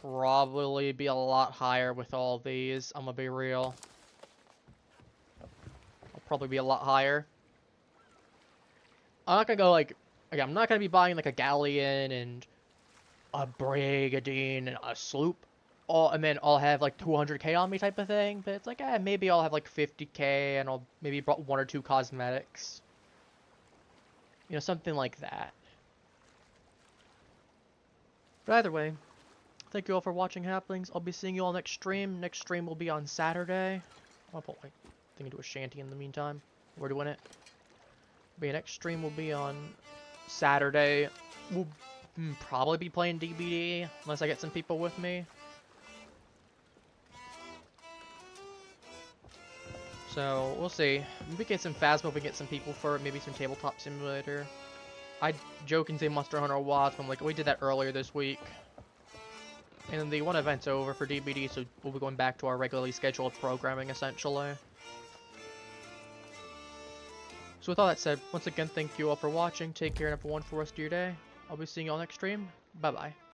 probably be a lot higher with all these. I'm gonna be real. I'll probably be a lot higher. I'm not gonna go like, again, I'm not gonna be buying like a galleon and a brigantine and a sloop, and then I'll have like 200k on me type of thing. But it's like, maybe I'll have like 50k and I'll maybe brought 1 or 2 cosmetics. You know, something like that. But either way, thank you all for watching Happenings. I'll be seeing you all next stream. Next stream will be on Saturday. I'll put my thing into a shanty in the meantime. We're doing it. But yeah, next stream will be on Saturday. We'll probably be playing DBD, unless I get some people with me. So, we'll see. Maybe we get some Phasma, we get some people for it, maybe some Tabletop Simulator. I joke and say Monster Hunter Wasp, I'm like, we did that earlier this week. And then the one event's over for DBD, so we'll be going back to our regularly scheduled programming, essentially. So with all that said, once again, thank you all for watching. Take care and have a wonderful rest of your day. I'll be seeing you all next stream. Bye-bye.